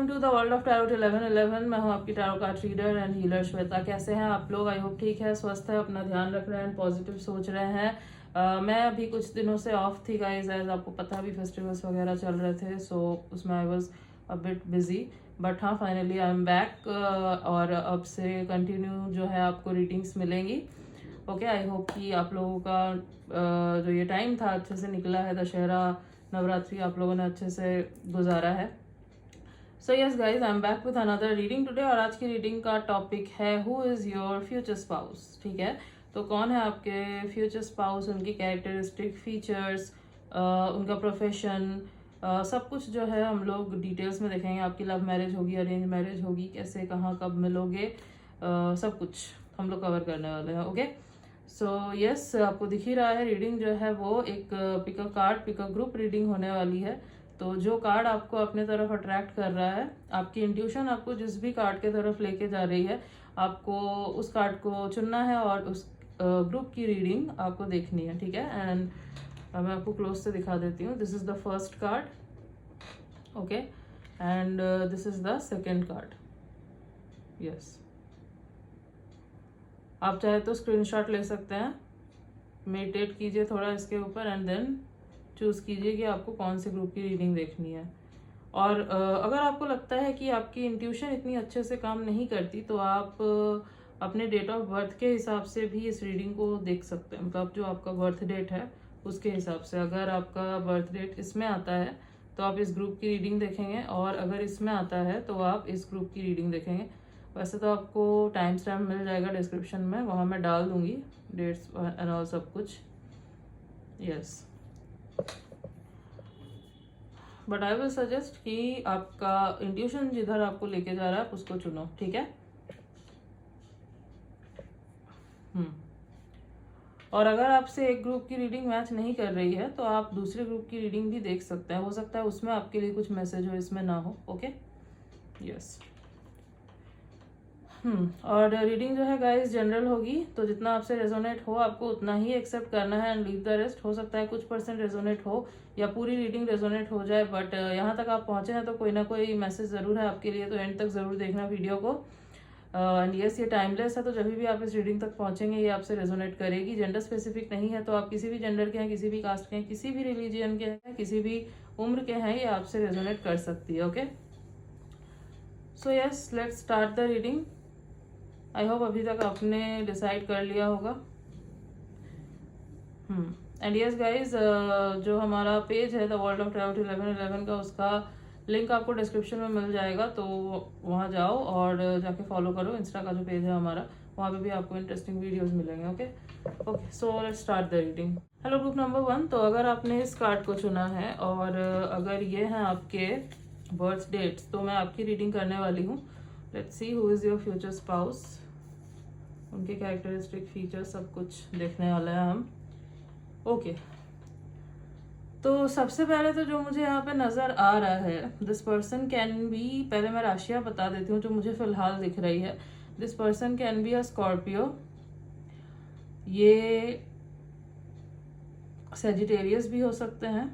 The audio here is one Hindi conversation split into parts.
To the world of tarot 1111। मैं हूं आपकी tarot card reader and healer Shweta. कैसे हैं आप लोग? आई होप ठीक है, स्वस्थ है, अपना ध्यान रख रहे हैं, पॉजिटिव सोच रहे हैं। मैं अभी कुछ दिनों से ऑफ थी गाइज, एज आपको पता भी फेस्टिवल्स वगैरह चल रहे थे, सो उसमें I was a bit busy. But हाँ, फाइनली आई एम बैक और अब से कंटिन्यू जो है आपको रीडिंग्स मिलेंगी। ओके, आई होप कि आप लोगों का जो ये टाइम था अच्छे से निकला है। दशहरा नवरात्रि आप लोगों ने अच्छे से गुजारा है। So yes guys, I am back with another reading today. और आज की रीडिंग का टॉपिक है who is your future spouse. ठीक है, तो कौन है आपके फ्यूचर स्पाउस, उनकी कैरेक्टरिस्टिक फीचर्स, उनका प्रोफेशन, सब कुछ जो है हम लोग डिटेल्स में देखेंगे। आपकी लव मैरिज होगी, अरेंज मैरिज होगी, कैसे कहाँ कब मिलोगे, सब कुछ हम लोग कवर करने वाले हैं। ओके, सो यस, आपको दिख ही रहा है रीडिंग जो है वो एक pick a card, pick a group reading होने वाली है। तो जो कार्ड आपको अपने तरफ अट्रैक्ट कर रहा है, आपकी इंट्यूशन आपको जिस भी कार्ड के तरफ लेके जा रही है, आपको उस कार्ड को चुनना है और उस ग्रुप की रीडिंग आपको देखनी है। ठीक है, एंड मैं आपको क्लोज से दिखा देती हूँ। This is the first card, okay, and this is the second card. Yes, आप चाहे तो स्क्रीनशॉट ले सकते हैं, मेडिटेट कीजिए थोड़ा इसके ऊपर एंड देन चूज कीजिए कि आपको कौन से ग्रुप की रीडिंग देखनी है। और अगर आपको लगता है कि आपकी इंट्यूशन इतनी अच्छे से काम नहीं करती, तो आप अपने डेट ऑफ बर्थ के हिसाब से भी इस रीडिंग को देख सकते हैं। मतलब जो आपका बर्थ डेट है उसके हिसाब से, अगर आपका बर्थ डेट इसमें आता है तो आप इस ग्रुप की रीडिंग देखेंगे, और अगर इसमें आता है तो आप इस ग्रुप की रीडिंग देखेंगे। वैसे तो आपको टाइम स्टैम्प मिल जाएगा डिस्क्रिप्शन में, वहाँ मैं डाल दूंगी डेट्स एंड ऑल सब कुछ। Yes, but I will suggest कि आपका इंट्यूशन जिधर आपको लेके जा रहा है आप उसको चुनो। ठीक है, और अगर आपसे एक ग्रुप की रीडिंग मैच नहीं कर रही है तो आप दूसरे ग्रुप की रीडिंग भी देख सकते हैं। हो सकता है उसमें आपके लिए कुछ मैसेज हो, इसमें ना हो। Okay, yes. और रीडिंग जो है गाइस जनरल होगी, तो जितना आपसे रेजोनेट हो आपको उतना ही एक्सेप्ट करना है एंड लीव द रेस्ट। हो सकता है कुछ परसेंट रेजोनेट हो या पूरी रीडिंग रेजोनेट हो जाए, बट यहाँ तक आप पहुंचे हैं तो कोई ना कोई मैसेज जरूर है आपके लिए, तो एंड तक जरूर देखना वीडियो को। एंड यस, ये टाइमलेस है, तो जब भी आप इस रीडिंग तक पहुंचेंगे ये आपसे रेजोनेट करेगी। जेंडर स्पेसिफिक नहीं है, तो आप किसी भी जेंडर के हैं, किसी भी कास्ट के हैं, किसी भी रिलीजियन के हैं, किसी भी उम्र के हैं, ये आपसे रेजोनेट कर सकती है। Okay, so yes, let's start the reading. I hope अभी तक आपने डिसाइड कर लिया होगा। एंड यस गाइज, जो हमारा पेज है द वर्ल्ड ऑफ टैरोट 1111 का, उसका लिंक आपको डिस्क्रिप्शन में मिल जाएगा, तो वहाँ जाओ और जाके फॉलो करो। इंस्टा का जो पेज है हमारा, वहाँ पे भी आपको इंटरेस्टिंग वीडियोस मिलेंगे। Okay, so let's start the reading. Hello group number 1, तो अगर आपने इस कार्ड को चुना है और अगर ये हैं आपके बर्थ डेट्स, तो मैं आपकी रीडिंग करने वाली हूँ। Let's see who is your future spouse, उनके कैरेक्टरिस्टिक फीचर्स सब कुछ देखने वाले हैं हम। ओके, तो सबसे पहले तो जो मुझे यहाँ पे नजर आ रहा है, दिस पर्सन कैन बी, पहले मैं राशियां बता देती हूँ जो मुझे फिलहाल दिख रही है। This person can be a Scorpio, ये सेजिटेरियस भी हो सकते हैं,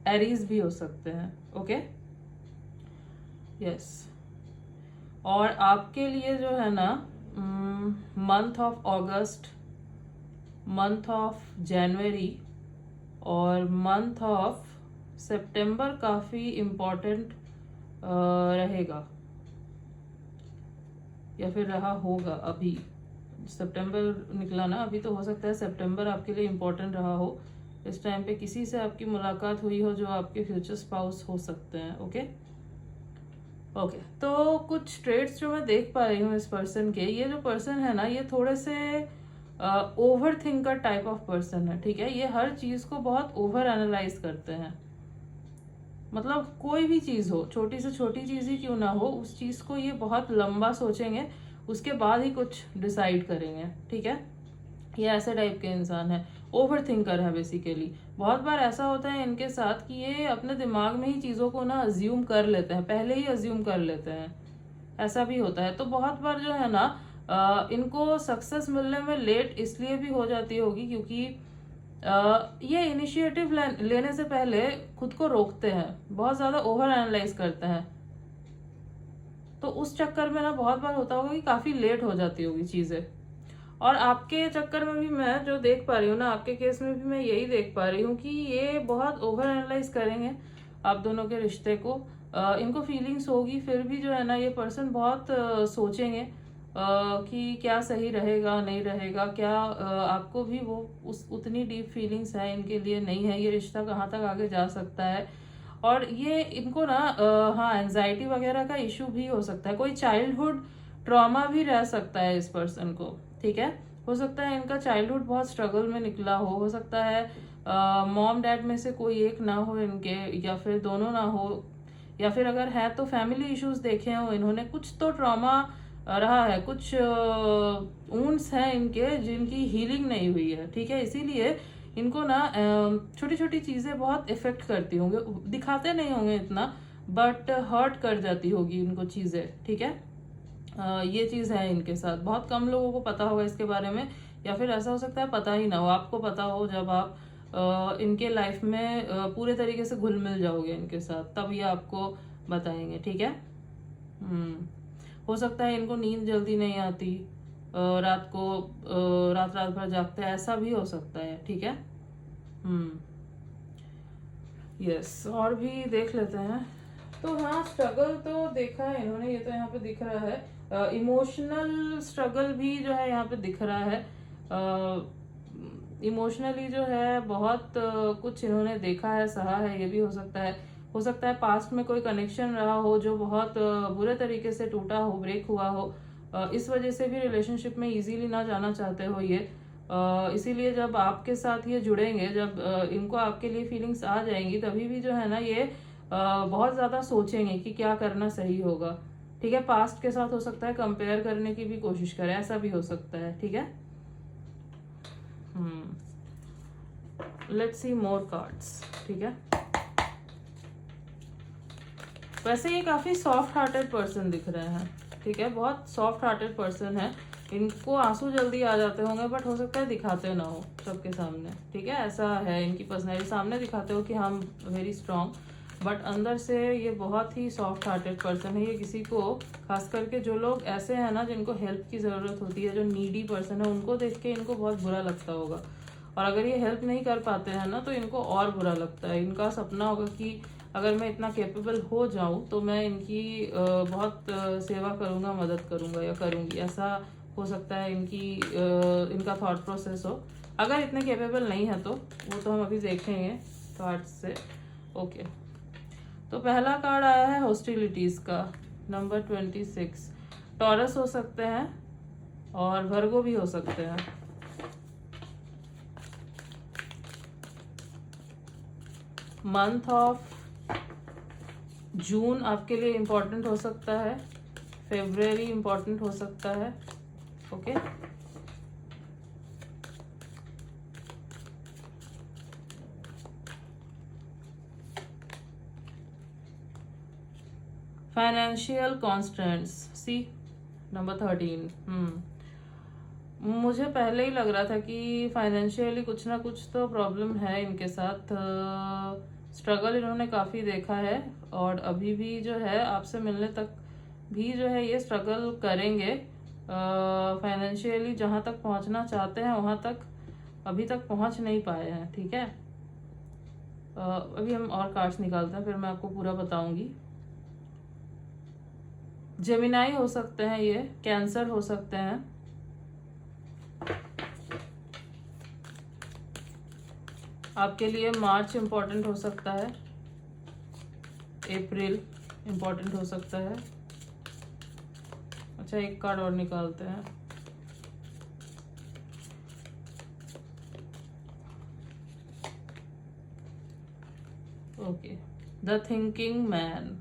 एरीज भी हो सकते हैं। Okay, yes. और आपके लिए जो है ना, month of August, month of January और मंथ ऑफ सितंबर काफ़ी इम्पोर्टेंट रहेगा, या फिर रहा होगा। अभी सितंबर निकला ना अभी, तो हो सकता है सितंबर आपके लिए इम्पोर्टेंट रहा हो। इस टाइम पे किसी से आपकी मुलाकात हुई हो जो आपके फ्यूचर स्पाउस हो सकते हैं। ओके, तो कुछ ट्रेड्स जो मैं देख पा रही हूँ इस पर्सन के, ये जो पर्सन है ना, ये थोड़े से over thinker type of person है। ठीक है, ये हर चीज को बहुत ओवर एनालाइज करते हैं। मतलब कोई भी चीज हो, छोटी से छोटी चीज ही क्यों ना हो, उस चीज को ये बहुत लंबा सोचेंगे, उसके बाद ही कुछ डिसाइड करेंगे। ठीक है, ये ऐसे टाइप के इंसान है, ओवर थिंकर है बेसिकली। बहुत बार ऐसा होता है इनके साथ कि ये अपने दिमाग में ही चीज़ों को ना अज्यूम कर लेते हैं, पहले ही अज्यूम कर लेते हैं, ऐसा भी होता है। तो बहुत बार जो है ना, इनको सक्सेस मिलने में लेट इसलिए भी हो जाती होगी क्योंकि ये इनिशिएटिव लेने से पहले खुद को रोकते हैं, बहुत ज़्यादा ओवर एनालाइज करते हैं। तो उस चक्कर में ना बहुत बार होता होगा कि काफी लेट हो जाती होगी चीजें। और आपके चक्कर में भी मैं जो देख पा रही हूँ ना, आपके केस में भी मैं यही देख पा रही हूँ कि ये बहुत ओवर एनालाइज करेंगे आप दोनों के रिश्ते को। इनको फीलिंग्स होगी, फिर भी जो है ना ये पर्सन बहुत सोचेंगे कि क्या सही रहेगा नहीं रहेगा, क्या आपको भी वो उस उतनी डीप फीलिंग्स है इनके लिए नहीं है, ये रिश्ता कहाँ तक आगे जा सकता है। और ये इनको ना हाँ एंजाइटी वगैरह का इशू भी हो सकता है, कोई चाइल्डहुड ट्रॉमा भी रह सकता है इस पर्सन को, ठीक है। हो सकता है इनका चाइल्डहुड बहुत स्ट्रगल में निकला हो सकता है मॉम डैड में से कोई एक ना हो इनके, या फिर दोनों ना हो, या फिर अगर है तो फैमिली इश्यूज देखे हो इन्होंने, कुछ तो ट्रॉमा रहा है, कुछ वुंड्स हैं इनके जिनकी हीलिंग नहीं हुई है, ठीक है। इसीलिए इनको ना छोटी छोटी चीजें बहुत इफेक्ट करती होंगे, दिखाते नहीं होंगे इतना, बट हर्ट कर जाती होगी इनको चीजें, ठीक है। ये चीज है इनके साथ, बहुत कम लोगों को पता होगा इसके बारे में, या फिर ऐसा हो सकता है पता ही ना हो, आपको पता हो जब आप इनके लाइफ में पूरे तरीके से घुल मिल जाओगे इनके साथ, तब ये आपको बताएंगे, ठीक है। हो सकता है इनको नींद जल्दी नहीं आती, रात को रात रात भर जागते हैं, ऐसा भी हो सकता है, ठीक है। यस, और भी देख लेते हैं। तो हाँ स्ट्रगल तो देखा है इन्होंने, ये तो यहाँ पे दिख रहा है, इमोशनल स्ट्रगल भी जो है यहाँ पे दिख रहा है। इमोशनली जो है बहुत कुछ इन्होंने देखा है, सहा है, ये भी हो सकता है। हो सकता है पास्ट में कोई कनेक्शन रहा हो जो बहुत बुरे तरीके से टूटा हो, ब्रेक हुआ हो, इस वजह से भी रिलेशनशिप में इजीली ना जाना चाहते हो ये। इसीलिए जब आपके साथ ये जुड़ेंगे, जब इनको आपके लिए फीलिंग्स आ जाएंगी, तभी भी जो है ना ये बहुत ज्यादा सोचेंगे कि क्या करना सही होगा, ठीक है। पास्ट के साथ हो सकता है कंपेयर करने की भी कोशिश करें, ऐसा भी हो सकता है, ठीक है। लेट्स सी मोर कार्ड्स, ठीक है। वैसे ये काफी सॉफ्ट हार्टेड पर्सन दिख रहे हैं, ठीक है, बहुत सॉफ्ट हार्टेड पर्सन है। इनको आंसू जल्दी आ जाते होंगे, बट हो सकता है दिखाते ना हो सबके सामने, ठीक है। ऐसा है इनकी पर्सनैलिटी, सामने दिखाते हो कि हम वेरी स्ट्रांग, बट अंदर से ये बहुत ही सॉफ्ट हार्टेड पर्सन है। ये किसी को, खास करके जो लोग ऐसे हैं ना जिनको हेल्प की ज़रूरत होती है, जो नीडी पर्सन है, उनको देख के इनको बहुत बुरा लगता होगा। और अगर ये हेल्प नहीं कर पाते हैं ना तो इनको और बुरा लगता है। इनका सपना होगा कि अगर मैं इतना कैपेबल हो जाऊं तो मैं इनकी बहुत सेवा करूंगा, मदद करूंगा या करूंगी, ऐसा हो सकता है इनका थॉट प्रोसेस हो। अगर इतने कैपेबल नहीं है तो वो तो हम अभी देखेंगे कार्ड्स से। ओके, तो पहला कार्ड आया है हॉस्टिलिटीज का, नंबर 26। टॉरस हो सकते हैं और वर्गो भी हो सकते हैं। मंथ ऑफ जून आपके लिए इम्पोर्टेंट हो सकता है, फेब्रुअरी इम्पोर्टेंट हो सकता है, okay. Financial constants, see number 13। मुझे पहले ही लग रहा था कि फाइनेंशियली कुछ ना कुछ तो प्रॉब्लम है इनके साथ। स्ट्रगल इन्होंने काफ़ी देखा है, और अभी भी जो है आपसे मिलने तक भी जो है ये स्ट्रगल करेंगे। फाइनेंशियली जहाँ तक पहुँचना चाहते हैं वहाँ तक अभी तक पहुँच नहीं पाए हैं, ठीक है। अभी हम और कार्ड्स निकालते हैं, फिर मैं आपको पूरा बताऊंगी। जेमिनाई हो सकते हैं ये, कैंसर हो सकते हैं, आपके लिए मार्च इम्पोर्टेंट हो सकता है, अप्रैल इम्पोर्टेंट हो सकता है। अच्छा, एक कार्ड और निकालते हैं। Okay, the thinking man.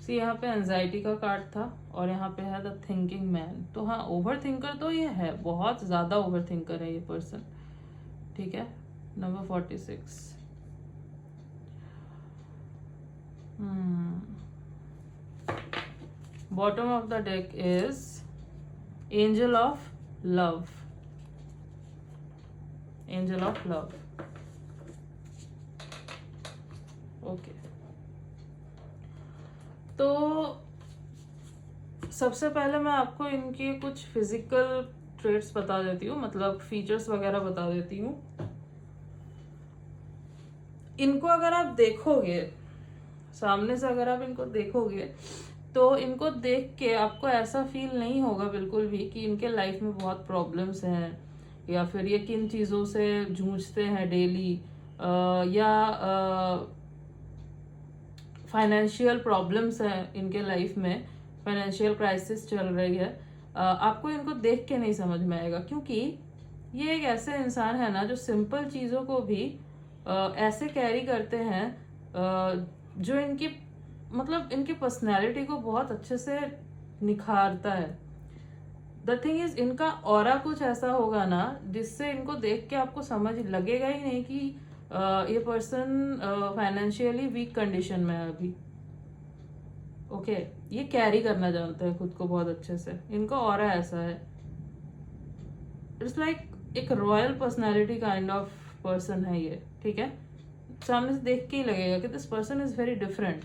See यहाँ पे एंजाइटी का कार्ड था और यहाँ पे है द थिंकिंग मैन। तो हाँ, ओवर थिंकर तो ये है, बहुत ज्यादा ओवर थिंकर है ये पर्सन, ठीक है। Number 46। Bottom of the deck is angel of love, angel of love, okay. तो सबसे पहले मैं आपको इनके कुछ फिजिकल ट्रेट्स बता देती हूँ, मतलब फीचर्स वगैरह बता देती हूँ। इनको अगर आप देखोगे सामने से, अगर आप इनको देखोगे तो इनको देख के आपको ऐसा फील नहीं होगा बिल्कुल भी कि इनके लाइफ में बहुत प्रॉब्लम्स हैं या फिर ये किन चीज़ों से जूझते हैं डेली, या फाइनेंशियल प्रॉब्लम्स हैं इनके लाइफ में, फाइनेंशियल क्राइसिस चल रही है। आपको इनको देख के नहीं समझ में आएगा, क्योंकि ये एक ऐसे इंसान है ना जो सिंपल चीज़ों को भी ऐसे कैरी करते हैं जो इनकी मतलब इनकी पर्सनैलिटी को बहुत अच्छे से निखारता है। द थिंग इज, इनका ऑरा कुछ ऐसा होगा ना जिससे इनको देख के आपको समझ लगेगा ही नहीं कि ये पर्सन फाइनेंशियली वीक कंडीशन में है अभी। ओके, ये कैरी करना जानते हैं खुद को बहुत अच्छे से, इनका ऑरा ऐसा है। इट्स लाइक एक royal personality kind of person है ये, ठीक है। सामने से देख के ही लगेगा कि this person is very different.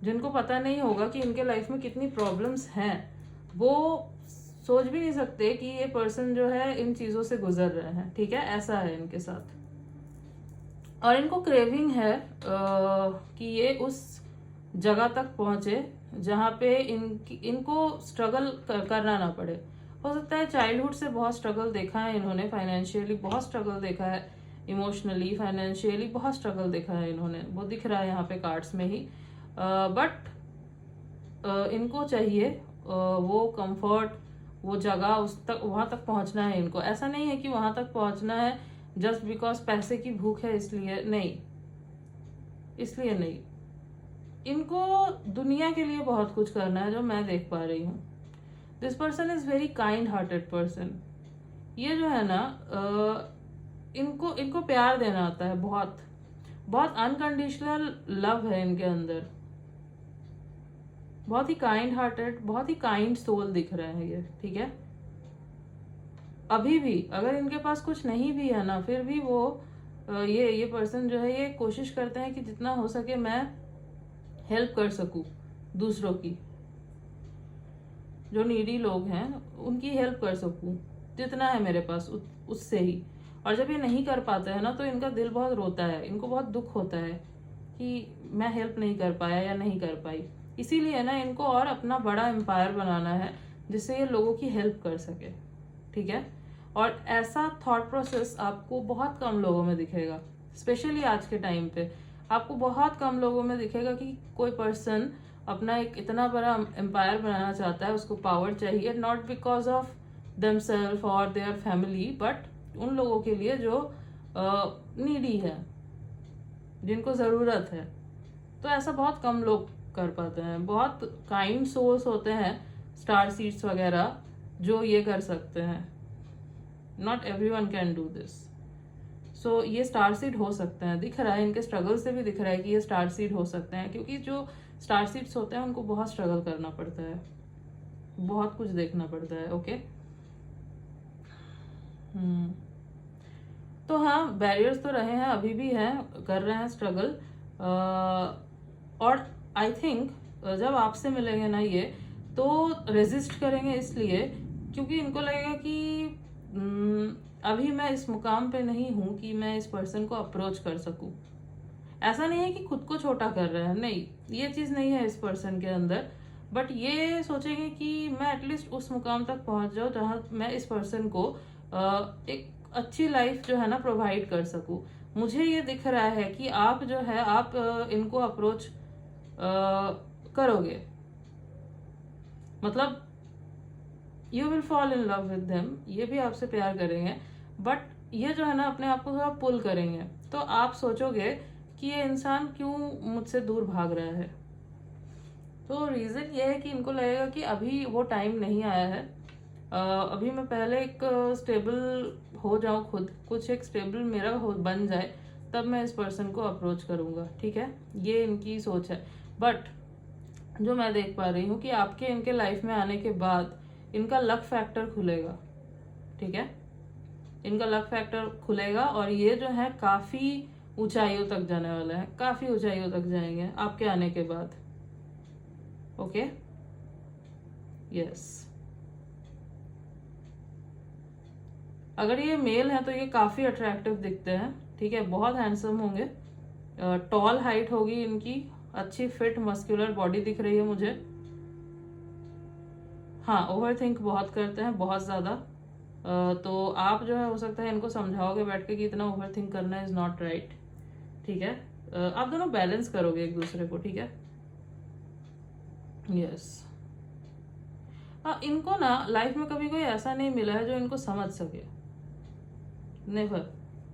जिनको पता नहीं होगा कि इनके लाइफ में कितनी प्रॉब्लम्स हैं, वो सोच भी नहीं सकते कि ये पर्सन जो है इन चीज़ों से गुजर रहे हैं, ठीक है। ऐसा है इनके साथ। और इनको क्रेविंग है कि ये उस जगह तक पहुंचे जहाँ पे इनको स्ट्रगल करना ना पड़े। हो सकता है चाइल्डहुड से बहुत स्ट्रगल देखा है इन्होंने, फाइनेंशियली बहुत स्ट्रगल देखा है, इमोशनली फाइनेंशियली बहुत स्ट्रगल देखा है इन्होंने, वो दिख रहा है यहाँ पे कार्ड्स में ही। बट इनको चाहिए वो कंफर्ट, वो जगह, उस तक वहां तक पहुंचना है इनको। ऐसा नहीं है कि वहां तक पहुंचना है जस्ट बिकॉज पैसे की भूख है इसलिए नहीं, इसलिए नहीं। इनको दुनिया के लिए बहुत कुछ करना है जो मैं देख पा रही हूँ। This person is very kind hearted person. ये जो है ना इनको प्यार देना आता है, बहुत बहुत अनकंडीशनल लव है इनके अंदर, बहुत ही काइंड हार्टेड, बहुत ही काइंड सोल दिख रहे हैं ये, ठीक है। अभी भी अगर इनके पास कुछ नहीं भी है ना, फिर भी वो ये पर्सन जो है ये कोशिश करते हैं कि जितना हो सके मैं हेल्प कर सकूं दूसरों की, जो नीडी लोग हैं उनकी हेल्प कर सकूं जितना है मेरे पास उससे ही। और जब ये नहीं कर पाते हैं ना तो इनका दिल बहुत रोता है, इनको बहुत दुख होता है कि मैं हेल्प नहीं कर पाया या नहीं कर पाई। इसीलिए ना इनको और अपना बड़ा एम्पायर बनाना है जिससे ये लोगों की हेल्प कर सके, ठीक है। और ऐसा थॉट प्रोसेस आपको बहुत कम लोगों में दिखेगा, स्पेशली आज के टाइम पे आपको बहुत कम लोगों में दिखेगा कि कोई पर्सन अपना एक इतना बड़ा एम्पायर बनाना चाहता है, उसको पावर चाहिए, नॉट बिकॉज ऑफ देमसेल्फ और देयर फैमिली, बट उन लोगों के लिए जो नीडी है, जिनको ज़रूरत है। तो ऐसा बहुत कम लोग कर पाते हैं। बहुत काइंड सोल्स होते हैं, स्टार सीड्स वगैरह, जो ये कर सकते हैं। Not everyone can do this. So ये स्टार सीड हो सकते हैं, दिख रहा है इनके स्ट्रगल से भी दिख रहा है कि ये स्टार सीड हो सकते हैं, क्योंकि जो स्टार सीड्स होते हैं उनको बहुत स्ट्रगल करना पड़ता है, बहुत कुछ देखना पड़ता है। ओके, तो हाँ, बैरियर्स तो रहे हैं, अभी भी हैं, कर रहे हैं स्ट्रगल। और आई थिंक जब आपसे मिलेंगे ना ये, तो रेजिस्ट करेंगे इसलिए क्योंकि इनको लगेगा कि अभी मैं इस मुकाम पे नहीं हूँ कि मैं इस पर्सन को अप्रोच कर सकूँ। ऐसा नहीं है कि खुद को छोटा कर रहे हैं, नहीं, ये चीज़ नहीं है इस पर्सन के अंदर। बट ये सोचेंगे कि मैं एटलीस्ट उस मुकाम तक पहुँच जाऊँ जहाँ मैं इस पर्सन को एक अच्छी लाइफ जो है ना प्रोवाइड कर सकूँ। मुझे ये दिख रहा है कि आप जो है आप इनको अप्रोच करोगे, मतलब you will fall in love with them, ये भी आपसे प्यार करेंगे, बट ये जो है ना अपने आप को थोड़ा पुल करेंगे। तो आप सोचोगे कि ये इंसान क्यों मुझसे दूर भाग रहा है। तो रीज़न ये है कि इनको लगेगा कि अभी वो टाइम नहीं आया है, अभी मैं पहले एक स्टेबल हो जाऊं, खुद कुछ एक स्टेबल मेरा बन जाए, तब मैं इस पर्सन को अप्रोच करूंगा, ठीक है। ये इनकी सोच है। बट जो मैं देख पा रही हूँ कि आपके इनके लाइफ में आने के बाद इनका लक फैक्टर खुलेगा, ठीक है। इनका लक फैक्टर खुलेगा और ये जो है काफ़ी ऊंचाइयों तक जाने वाला है, काफ़ी ऊंचाइयों तक जाएंगे आपके आने के बाद। ओके, यस, अगर ये मेल है तो ये काफी अट्रैक्टिव दिखते हैं, ठीक है, बहुत हैंडसम होंगे, टॉल हाइट होगी इनकी, अच्छी फिट मस्कुलर बॉडी दिख रही है मुझे। हाँ, ओवर थिंक बहुत करते हैं, बहुत ज्यादा। तो आप जो है हो सकता है इनको समझाओगे बैठ के कि इतना ओवर थिंक करना इज नॉट राइट, ठीक है। आप दोनों बैलेंस करोगे एक दूसरे को, ठीक है। यस, हाँ, इनको ना लाइफ में कभी कोई ऐसा नहीं मिला है जो इनको समझ सके, नेवर,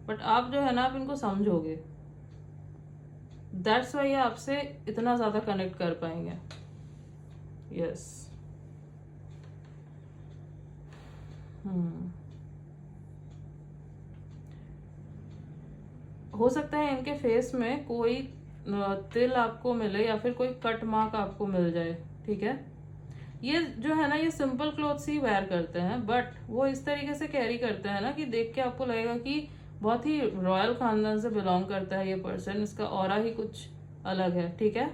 बट आप जो है ना आप इनको समझोगे, दैट्स वाई ये आपसे इतना ज्यादा कनेक्ट कर पाएंगे। यस, हो सकता है इनके फेस में कोई तिल आपको मिले या फिर कोई कट मार्क आपको मिल जाए, ठीक है। ये जो है ना ये सिंपल क्लोथ्स ही वेयर करते हैं, बट वो इस तरीके से कैरी करते हैं ना कि देख के आपको लगेगा कि बहुत ही रॉयल खानदान से बिलोंग करता है ये पर्सन, इसका ऑरा ही कुछ अलग है, ठीक है।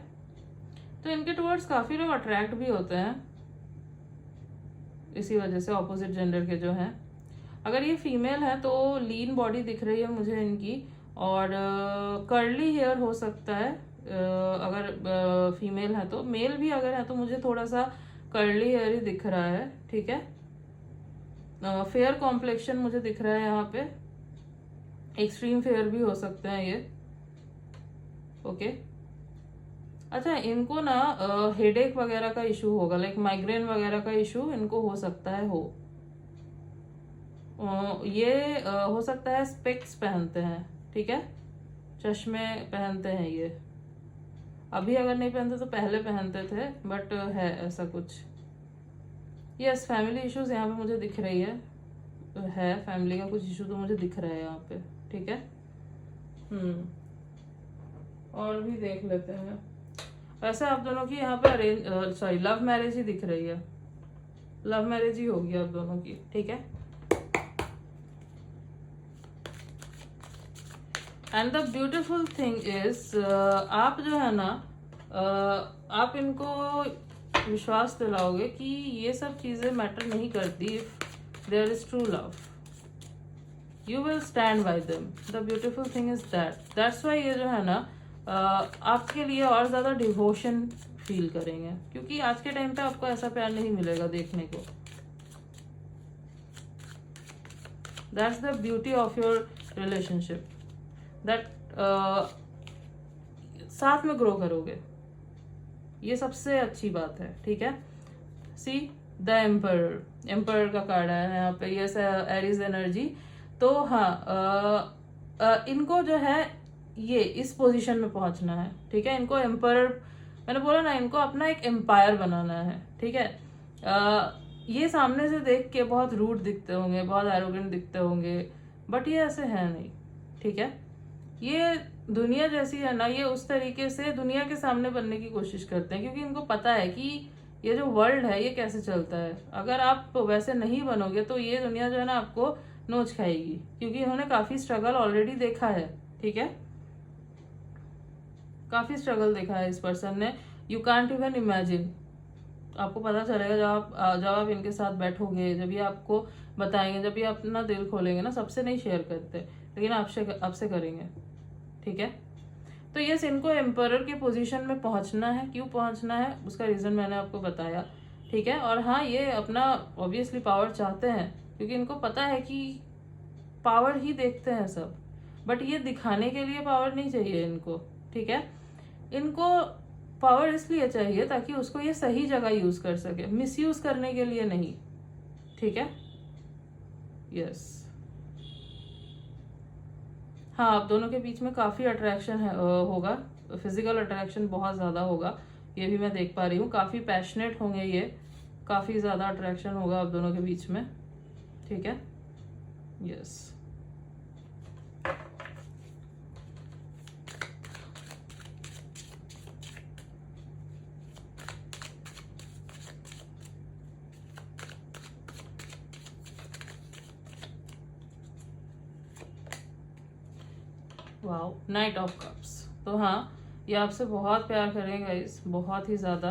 तो इनके टुवर्ड्स काफी लोग अट्रैक्ट भी होते हैं इसी वजह से, ऑपोजिट जेंडर के जो हैं। अगर ये फीमेल है तो लीन बॉडी दिख रही है मुझे इनकी, और कर्ली हेयर हो सकता है अगर फीमेल है तो। मेल भी अगर है तो मुझे थोड़ा सा कर्ली हेयर ही दिख रहा है, ठीक है। फेयर कॉम्प्लेक्शन मुझे दिख रहा है यहाँ पे, एक्सट्रीम फेयर भी हो सकते हैं ये, ओके। अच्छा, इनको ना हेडेक वगैरह का इशू होगा, लाइक माइग्रेन वगैरह का इशू इनको हो सकता है हो। ये हो सकता है स्पेक्स पहनते हैं, ठीक है, चश्मे पहनते हैं ये। अभी अगर नहीं पहनते तो पहले पहनते थे, बट है ऐसा कुछ। यस, फैमिली इश्यूज यहाँ पे मुझे दिख रही है फैमिली का कुछ इशू तो मुझे दिख रहा है यहाँ पे, ठीक है। और भी देख लेते हैं। वैसे आप दोनों की यहाँ पे लव मैरिज ही दिख रही है, लव मैरिज ही होगी आप दोनों की, ठीक है। And the beautiful thing is, आप जो है ना आप इनको विश्वास दिलाओगे कि ये सब चीजें मैटर नहीं करती। If there is true love, you will stand by them. The beautiful thing is that's why ये जो है ना आपके लिए और ज्यादा डिवोशन फील करेंगे, क्योंकि आज के टाइम पे आपको ऐसा प्यार नहीं मिलेगा देखने को। That's the beauty of your relationship, that साथ में ग्रो करोगे, ये सबसे अच्छी बात है, ठीक है। सी द एम्पर का कार्ड है यहाँ पे, ये एरीज एनर्जी। तो हाँ, इनको जो है ये इस पोजीशन में पहुंचना है, ठीक है। इनको एम्पर, मैंने बोला ना, इनको अपना एक एम्पायर बनाना है, ठीक है। ये सामने से देख के बहुत रूड दिखते होंगे, बहुत एरोगेंट दिखते होंगे, बट ये ऐसे है नहीं, ठीक है। ये दुनिया जैसी है ना, ये उस तरीके से दुनिया के सामने बनने की कोशिश करते हैं, क्योंकि इनको पता है कि ये जो वर्ल्ड है ये कैसे चलता है। अगर आप वैसे नहीं बनोगे तो ये दुनिया जो है ना आपको नोच खाएगी, क्योंकि इन्होंने काफी स्ट्रगल ऑलरेडी देखा है, ठीक है। काफी स्ट्रगल देखा है इस पर्सन ने, यू कांट इवन इमेजिन। आपको पता चलेगा जब आप इनके साथ बैठोगे, जब ये आपको बताएंगे, जब ये अपना दिल खोलेंगे ना। सबसे नहीं शेयर करते, लेकिन आपसे करेंगे, ठीक है। तो यस, इनको एम्परर के पोजीशन में पहुंचना है। क्यों पहुंचना है उसका रीजन मैंने आपको बताया, ठीक है। और हाँ, ये अपना ऑब्वियसली पावर चाहते हैं, क्योंकि इनको पता है कि पावर ही देखते हैं सब, बट ये दिखाने के लिए पावर नहीं चाहिए इनको, ठीक है। इनको पावर इसलिए चाहिए ताकि उसको ये सही जगह यूज कर सके, मिसयूज करने के लिए नहीं, ठीक है। यस, हाँ, आप दोनों के बीच में काफी अट्रैक्शन होगा, फिजिकल अट्रैक्शन बहुत ज्यादा होगा, ये भी मैं देख पा रही हूँ। काफी पैशनेट होंगे ये, काफी ज्यादा अट्रैक्शन होगा आप दोनों के बीच में, ठीक है। Yes, wow, night of cups. तो हाँ, ये आपसे बहुत प्यार करेंगे गाइस, बहुत ही ज्यादा।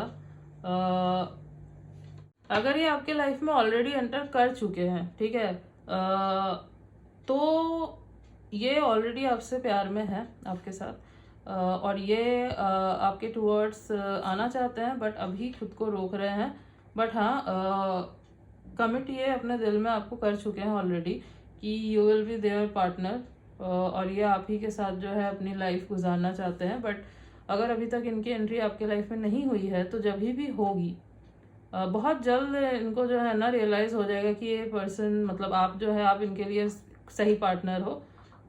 अगर ये आपके लाइफ में ऑलरेडी एंटर कर चुके हैं, ठीक है, तो ये ऑलरेडी आपसे प्यार में है, आपके साथ, और ये आपके टूवर्ड्स आना चाहते हैं, बट अभी खुद को रोक रहे हैं। बट हाँ, कमिट ये अपने दिल में आपको कर चुके हैं ऑलरेडी कि you will be there partner, और ये आप ही के साथ जो है अपनी लाइफ गुजारना चाहते हैं। बट अगर अभी तक इनकी एंट्री आपके लाइफ में नहीं हुई है, तो जब भी होगी, बहुत जल्द इनको जो है ना रियलाइज हो जाएगा कि ये पर्सन, मतलब आप जो है, आप इनके लिए सही पार्टनर हो।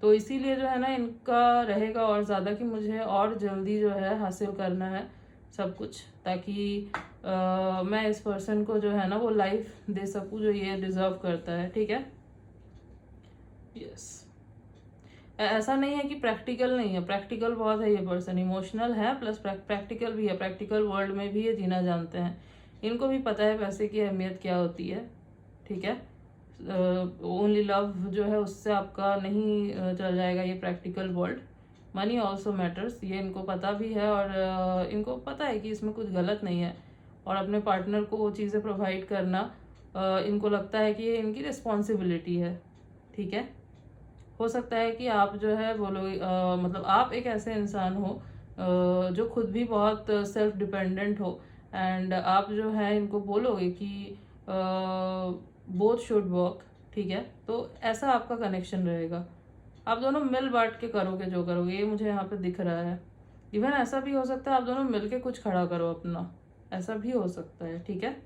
तो इसीलिए जो है ना इनका रहेगा और ज़्यादा कि मुझे और जल्दी जो है हासिल करना है सब कुछ, ताकि मैं इस पर्सन को जो है ना वो लाइफ दे सकूं जो ये डिजर्व करता है, ठीक है। यस, ऐसा नहीं है कि प्रैक्टिकल नहीं है, प्रैक्टिकल बहुत है ये पर्सन, इमोशनल है प्लस प्रैक्टिकल भी है। प्रैक्टिकल वर्ल्ड में भी ये जीना जानते हैं, इनको भी पता है पैसे की अहमियत क्या होती है, ठीक है। ओनली लव जो है उससे आपका नहीं चल जाएगा ये practical world. Money also matters, ये इनको पता भी है, और इनको पता है कि इसमें कुछ गलत नहीं है, और अपने पार्टनर को वो चीज़ें प्रोवाइड करना इनको लगता है कि ये इनकी रिस्पॉन्सिबिलिटी है, ठीक है। हो सकता है कि आप जो है बोलो, मतलब आप एक ऐसे इंसान हो जो खुद भी बहुत सेल्फ डिपेंडेंट हो, एंड आप जो है इनको बोलोगे कि बोथ शुड वर्क, ठीक है। तो ऐसा आपका कनेक्शन रहेगा, आप दोनों मिल बांट के करोगे जो करोगे, ये मुझे यहाँ पे दिख रहा है। इवन ऐसा भी हो सकता है आप दोनों मिल के कुछ खड़ा करो अपना, ऐसा भी हो सकता है, ठीक है।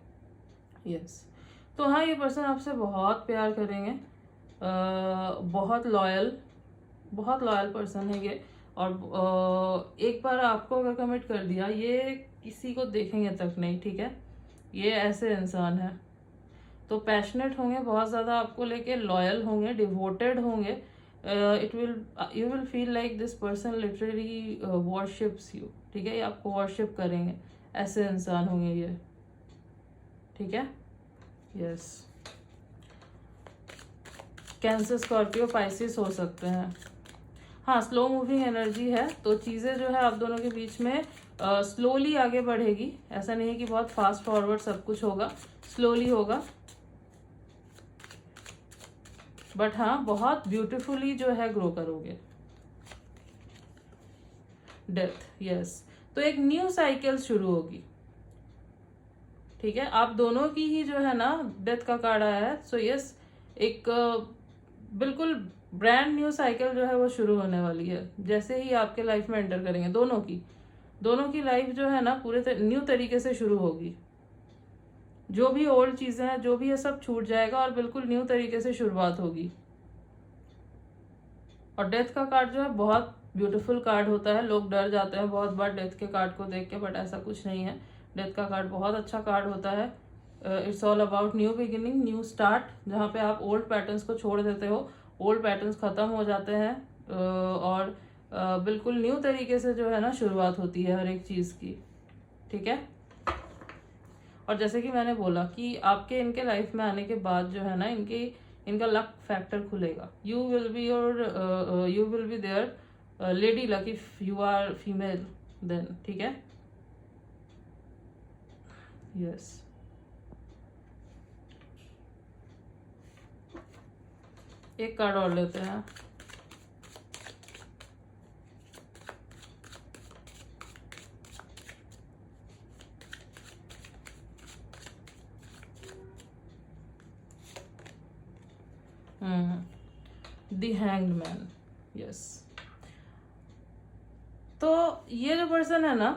यस, तो हाँ, ये पर्सन आपसे बहुत प्यार करेंगे, बहुत लॉयल पर्सन है ये। और एक बार आपको अगर कमिट कर दिया, ये किसी को देखेंगे तक नहीं, ठीक है। ये ऐसे इंसान है, तो पैशनेट होंगे बहुत ज़्यादा आपको लेके, लॉयल होंगे, डिवोटेड होंगे। You will feel like this person literally worships you, ठीक है। ये आपको वर्शिप करेंगे, ऐसे इंसान होंगे ये, ठीक है। यस, कैंसर, स्कॉर्पियो, पाइसिस हो सकते हैं। हाँ, स्लो मूविंग एनर्जी है, तो चीज़ें जो है आप दोनों के बीच में स्लोली आगे बढ़ेगी। ऐसा नहीं है कि बहुत फास्ट फॉरवर्ड सब कुछ होगा, स्लोली होगा, बट हाँ बहुत ब्यूटीफुली जो है ग्रो करोगे। डेथ, यस, तो एक न्यू साइकिल शुरू होगी, ठीक है। आप दोनों की ही जो है ना डेथ का कार्ड आया है, सो यस, एक बिल्कुल ब्रांड न्यू साइकिल जो है वो शुरू होने वाली है जैसे ही आपके लाइफ में एंटर करेंगे। दोनों की लाइफ जो है ना पूरे न्यू तरीके से शुरू होगी। जो भी ओल्ड चीजें हैं, जो भी है, सब छूट जाएगा और बिल्कुल न्यू तरीके से शुरुआत होगी। और डेथ का कार्ड जो है बहुत ब्यूटीफुल कार्ड होता है, लोग डर जाते हैं बहुत बार डेथ के कार्ड को देख के, बट ऐसा कुछ नहीं है। डेथ का कार्ड बहुत अच्छा कार्ड होता है। It's all about new beginning, new start, जहाँ पे आप ओल्ड पैटर्न्स को छोड़ देते हो, ओल्ड पैटर्न्स खत्म हो जाते हैं, और बिल्कुल न्यू तरीके से जो है ना शुरुआत होती है हर एक चीज़ की, ठीक है। और जैसे कि मैंने बोला कि आपके इनके लाइफ में आने के बाद जो है ना इनका लक फैक्टर खुलेगा। You will be their lady luck if you are female then, ठीक है। यस, एक कार्ड और लेते हैं। The hanged man, yes. तो ये जो पर्सन है ना,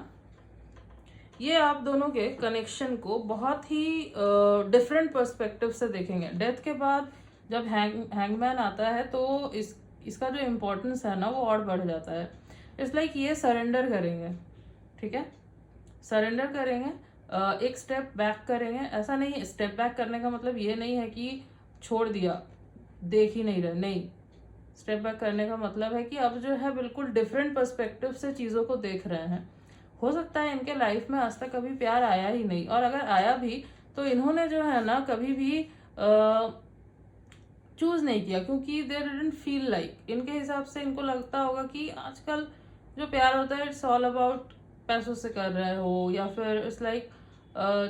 ये आप दोनों के कनेक्शन को बहुत ही डिफरेंट पर्सपेक्टिव से देखेंगे। डेथ के बाद जब हैंगमैन आता है तो इसका जो इम्पोर्टेंस है ना वो और बढ़ जाता है। इट्स लाइक ये सरेंडर करेंगे, ठीक है, सरेंडर करेंगे, एक स्टेप बैक करेंगे। ऐसा नहीं, स्टेप बैक करने का मतलब ये नहीं है कि छोड़ दिया, देख ही नहीं रहे, नहीं। स्टेप बैक करने का मतलब है कि अब जो है बिल्कुल डिफरेंट पर्सपेक्टिव से चीज़ों को देख रहे हैं। हो सकता है इनके लाइफ में आज तक कभी प्यार आया ही नहीं, और अगर आया भी तो इन्होंने जो है ना कभी भी चूज नहीं किया, क्योंकि दे डिडंट फील लाइक, इनके हिसाब से इनको लगता होगा कि आजकल जो प्यार होता है इट्स ऑल अबाउट पैसों से कर रहे हो, या फिर इट्स लाइक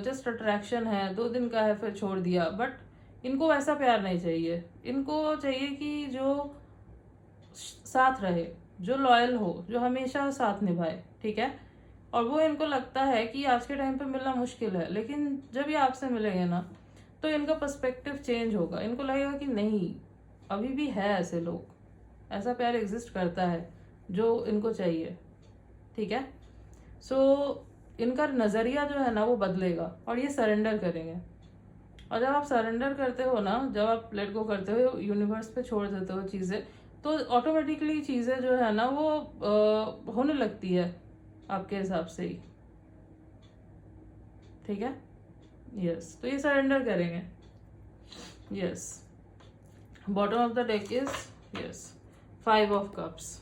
जस्ट अट्रैक्शन है, 2 दिन का है, फिर छोड़ दिया। बट इनको वैसा प्यार नहीं चाहिए। इनको चाहिए कि जो साथ रहे, जो लॉयल हो, जो हमेशा साथ निभाए, ठीक है। और वो इनको लगता है कि आज के टाइम पे मिलना मुश्किल है, लेकिन जब ये आपसे मिलेंगे ना तो इनका पर्सपेक्टिव चेंज होगा। इनको लगेगा कि नहीं, अभी भी है ऐसे लोग, ऐसा प्यार एग्जिस्ट करता है जो इनको चाहिए, ठीक है। सो इनका नज़रिया जो है ना वो बदलेगा और ये सरेंडर करेंगे। और जब आप सरेंडर करते हो ना, जब आप लेट गो करते हो, यूनिवर्स पे छोड़ देते हो चीज़ें, तो ऑटोमेटिकली चीज़ें जो है ना वो होने लगती है आपके हिसाब से ही, ठीक है। यस, तो ये सरेंडर करेंगे। Yes, bottom of the deck is yes 5 of cups.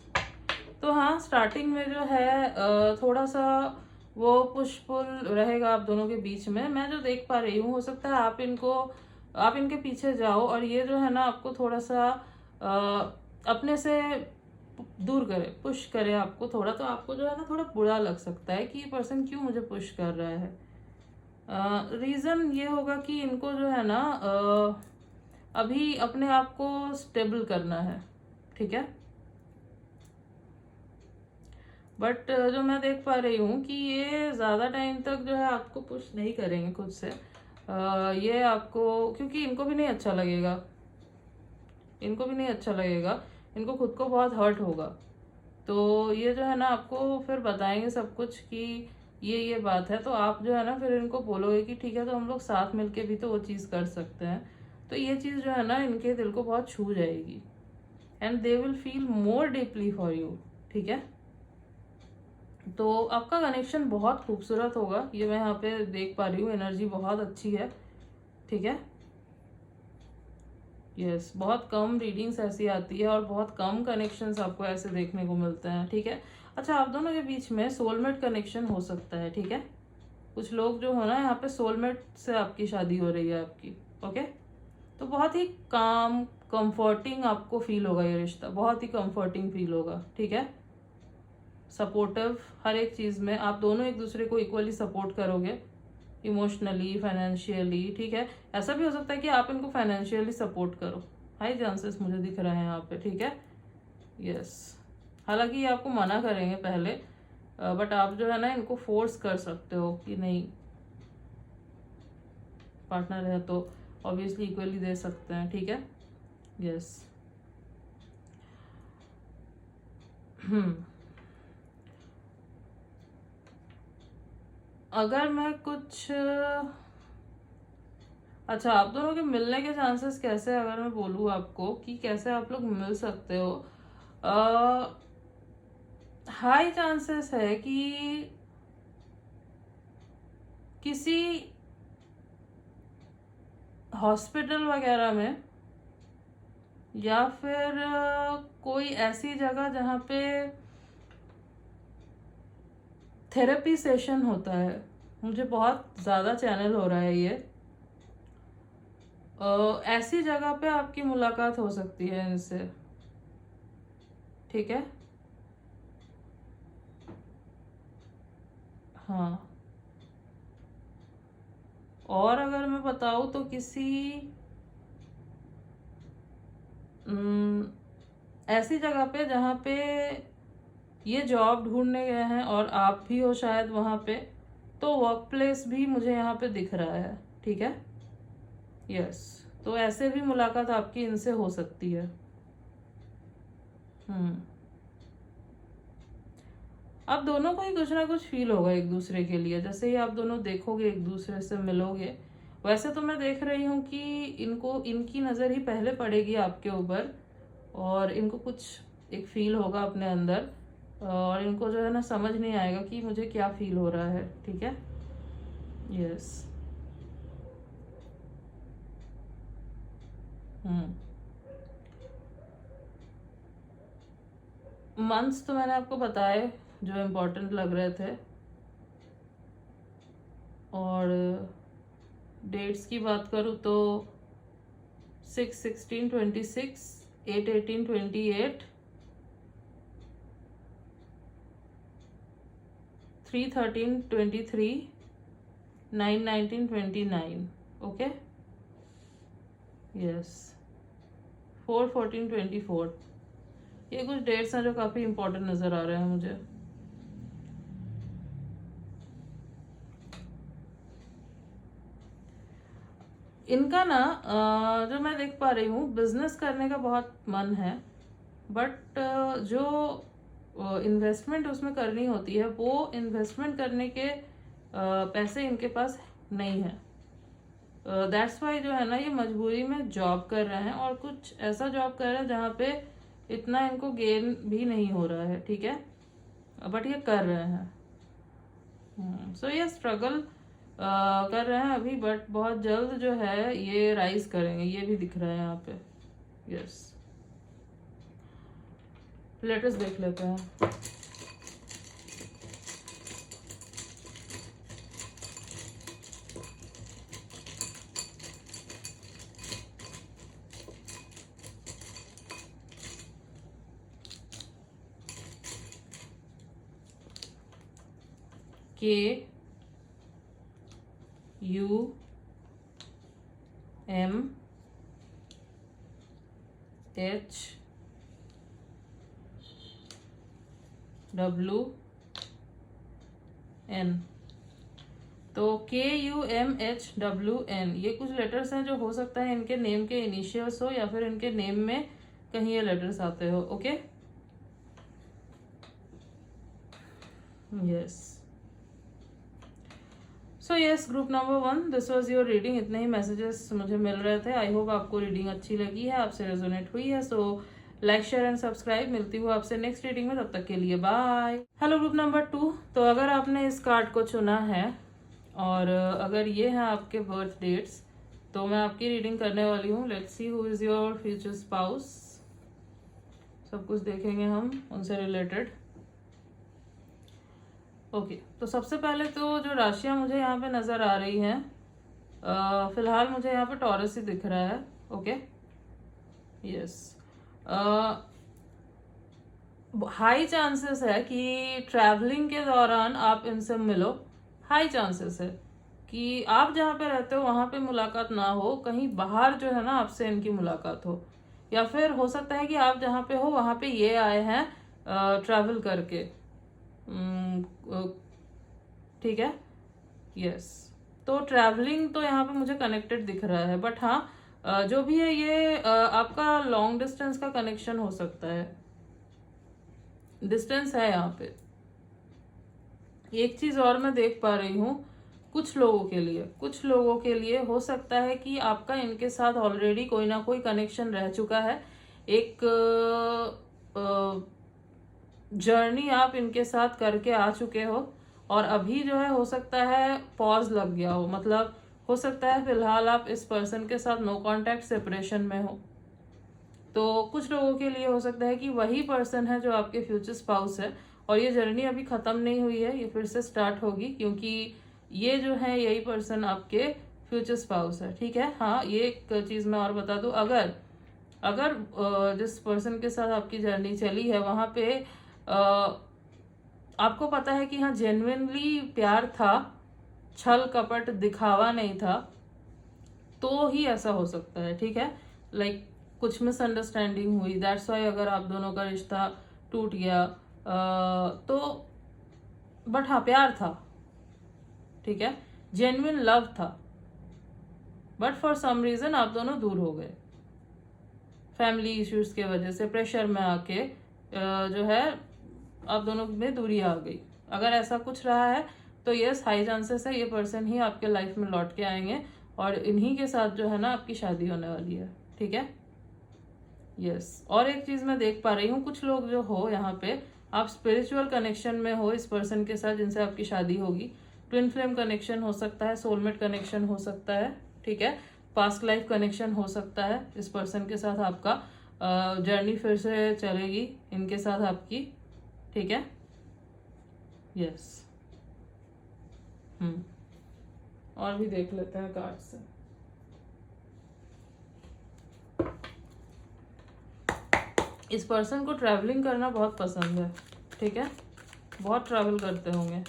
तो हाँ, स्टार्टिंग में जो है थोड़ा सा वो पुश पुल रहेगा आप दोनों के बीच में। मैं जो देख पा रही हूँ, हो सकता है आप इनके पीछे जाओ और ये जो है ना आपको थोड़ा सा अपने से दूर करे, पुश करे आपको थोड़ा। तो आपको जो है ना थोड़ा बुरा लग सकता है कि ये पर्सन क्यों मुझे पुश कर रहा है। रीज़न ये होगा कि इनको जो है ना अभी अपने आप को स्टेबल करना है, ठीक है। बट जो मैं देख पा रही हूँ कि ये ज़्यादा टाइम तक जो है आपको पुश नहीं करेंगे खुद से। ये आपको, क्योंकि इनको भी नहीं अच्छा लगेगा, इनको भी नहीं अच्छा लगेगा, इनको खुद को बहुत हर्ट होगा। तो ये जो है ना आपको फिर बताएंगे सब कुछ कि ये बात है। तो आप जो है ना फिर इनको बोलोगे कि ठीक है, तो हम लोग साथ मिलके भी तो वो चीज़ कर सकते हैं। तो ये चीज़ जो है ना इनके दिल को बहुत छू जाएगी and they will feel more deeply for you, ठीक है। तो आपका कनेक्शन बहुत खूबसूरत होगा, ये मैं यहाँ पे देख पा रही हूँ। एनर्जी बहुत अच्छी है, ठीक है। यस, बहुत कम रीडिंग्स ऐसी आती है और बहुत कम कनेक्शंस आपको ऐसे देखने को मिलते हैं, ठीक है। अच्छा, आप दोनों के बीच में सोलमेट कनेक्शन हो सकता है, ठीक है। कुछ लोग जो हो ना यहाँ पे सोलमेट से आपकी शादी हो रही है आपकी, ओके। तो बहुत ही काम कंफर्टिंग आपको फील होगा, ये रिश्ता बहुत ही कंफर्टिंग फील होगा, ठीक है। सपोर्टिव हर एक चीज़ में आप दोनों एक दूसरे को इक्वली सपोर्ट करोगे, इमोशनली, फाइनेंशियली, ठीक है। ऐसा भी हो सकता है कि आप इनको फाइनेंशियली सपोर्ट करो, हाई चांसेस मुझे दिख रहे हैं यहाँ पे, ठीक है। यस, हालांकि ये आपको मना करेंगे पहले, बट आप जो है ना इनको फोर्स कर सकते हो कि नहीं, पार्टनर है तो ऑब्वियसली इक्वली दे सकते हैं, ठीक है। यस। अगर मैं कुछ अच्छा, आप दोनों के मिलने के चांसेस कैसे, अगर मैं बोलूँ आपको कि कैसे आप लोग मिल सकते हो, हाई चांसेस है कि किसी हॉस्पिटल वगैरह में या फिर कोई ऐसी जगह जहाँ पे थेरेपी सेशन होता है। मुझे बहुत ज़्यादा चैनल हो रहा है ये। ऐसी जगह पे आपकी मुलाकात हो सकती है इनसे, ठीक है। हाँ, और अगर मैं बताऊँ तो किसी ऐसी जगह पे जहाँ पे ये जॉब ढूंढने गए हैं और आप भी हो शायद वहाँ पे, तो वर्क प्लेस भी मुझे यहाँ पे दिख रहा है, ठीक है। यस, तो ऐसे भी मुलाकात आपकी इनसे हो सकती है। आप दोनों को ही कुछ ना कुछ फील होगा एक दूसरे के लिए। जैसे ही आप दोनों देखोगे, एक दूसरे से मिलोगे, वैसे तो मैं देख रही हूँ कि इनको, इनकी नज़र ही पहले पड़ेगी आपके ऊपर और इनको कुछ एक फील होगा अपने अंदर और इनको जो है ना समझ नहीं आएगा कि मुझे क्या फील हो रहा है, ठीक है। यस। मंथ्स तो मैंने आपको बताए जो इम्पोर्टेंट लग रहे थे, और डेट्स की बात करूँ तो 6/16/26, 8/18/28, 3/13/23, 9/19/29, ओके, यस, 4/14/24, ये कुछ डेट्स हैं जो काफ़ी इंपॉर्टेंट नज़र आ रहे हैं मुझे। इनका ना जो मैं देख पा रही हूँ, बिजनेस करने का बहुत मन है, बट जो इन्वेस्टमेंट उसमें करनी होती है वो इन्वेस्टमेंट करने के पैसे इनके पास नहीं है। दैट्स वाई जो है ना, ये मजबूरी में जॉब कर रहे हैं, और कुछ ऐसा जॉब कर रहे हैं जहाँ पे इतना इनको गेन भी नहीं हो रहा है, ठीक है, बट ये कर रहे हैं। सो ये स्ट्रगल कर रहे हैं अभी, बट बहुत जल्द जो है ये राइज करेंगे, ये भी दिख रहा है यहाँ पे, यस। लेटेस्ट देख लेते हैं। KUM HWN, तो KUMHWN ये कुछ लेटर्स हैं जो हो सकता है इनके नेम के इनिशियल्स हो, या फिर इनके नेम में कहीं ये लेटर्स आते हो, okay, yes. So yes, group number 1, this was your reading. इतने ही मैसेजेस मुझे मिल रहे थे। आई होप आपको रीडिंग अच्छी लगी है, आपसे रेजोनेट हुई है। So like, share and subscribe. मिलती हूँ आपसे नेक्स्ट रीडिंग में, तब तक के लिए बाय। हेलो ग्रुप नंबर 2, तो अगर आपने इस कार्ड को चुना है और अगर ये है आपके बर्थ डेट्स, तो मैं आपकी रीडिंग करने वाली हूँ। Let's see who is your future spouse. सब कुछ देखेंगे हम उनसे रिलेटेड। ओके, तो सबसे पहले तो जो राशियां मुझे यहाँ पे नज़र आ रही हैं, फिलहाल मुझे यहाँ पे टॉरस ही दिख रहा है, ओके, यस। हाई चांसेस है कि ट्रैवलिंग के दौरान आप इनसे मिलो। हाई चांसेस है कि आप जहाँ पे रहते हो वहाँ पे मुलाकात ना हो, कहीं बाहर जो है ना आपसे इनकी मुलाकात हो, या फिर हो सकता है कि आप जहाँ पे हो वहाँ पे ये आए हैं ट्रैवल करके, ठीक है, यस। तो ट्रैवलिंग तो यहाँ पे मुझे कनेक्टेड दिख रहा है, बट हाँ जो भी है ये आपका लॉन्ग डिस्टेंस का कनेक्शन हो सकता है। डिस्टेंस है यहाँ पे। एक चीज और मैं देख पा रही हूँ, कुछ लोगों के लिए हो सकता है कि आपका इनके साथ ऑलरेडी कोई ना कोई कनेक्शन रह चुका है। एक जर्नी आप इनके साथ करके आ चुके हो, और अभी जो है हो सकता है पॉज लग गया हो, मतलब हो सकता है फिलहाल आप इस पर्सन के साथ नो कांटेक्ट सेपरेशन में हो। तो कुछ लोगों के लिए हो सकता है कि वही पर्सन है जो आपके फ्यूचर स्पाउस है, और ये जर्नी अभी खत्म नहीं हुई है, ये फिर से स्टार्ट होगी, क्योंकि ये जो है यही पर्सन आपके फ्यूचर स्पाउस है, ठीक है। हाँ, ये एक चीज मैं और बता दूं, अगर जिस पर्सन के साथ आपकी जर्नी चली है वहां पे आपको पता है कि हाँ जेन्युइनली प्यार था, छल कपट दिखावा नहीं था, तो ही ऐसा हो सकता है, ठीक है। लाइक कुछ मिसअंडरस्टैंडिंग हुई, दैट्स वाई अगर आप दोनों का रिश्ता टूट गया, तो बट हाँ प्यार था, ठीक है, जेन्युइन लव था, बट फॉर सम रीजन आप दोनों दूर हो गए, फैमिली इश्यूज के वजह से प्रेशर में आके जो है आप दोनों में दूरी आ गई। अगर ऐसा कुछ रहा है तो यस, हाई चांसेस है ये पर्सन ही आपके लाइफ में लौट के आएंगे, और इन्हीं के साथ जो है ना आपकी शादी होने वाली है, ठीक है, यस। और एक चीज मैं देख पा रही हूँ, कुछ लोग जो हो यहाँ पे आप स्पिरिचुअल कनेक्शन में हो इस पर्सन के साथ जिनसे आपकी शादी होगी। ट्विन फ्लेम कनेक्शन हो सकता है, सोलमेट कनेक्शन हो सकता है, ठीक है, पास्ट लाइफ कनेक्शन हो सकता है। इस पर्सन के साथ आपका जर्नी फिर से चलेगी इनके साथ आपकी, ठीक है, यस। और भी देख लेते हैं कार्ड से। इस पर्सन को ट्रैवलिंग करना बहुत पसंद है, ठीक है, बहुत ट्रैवल करते होंगे।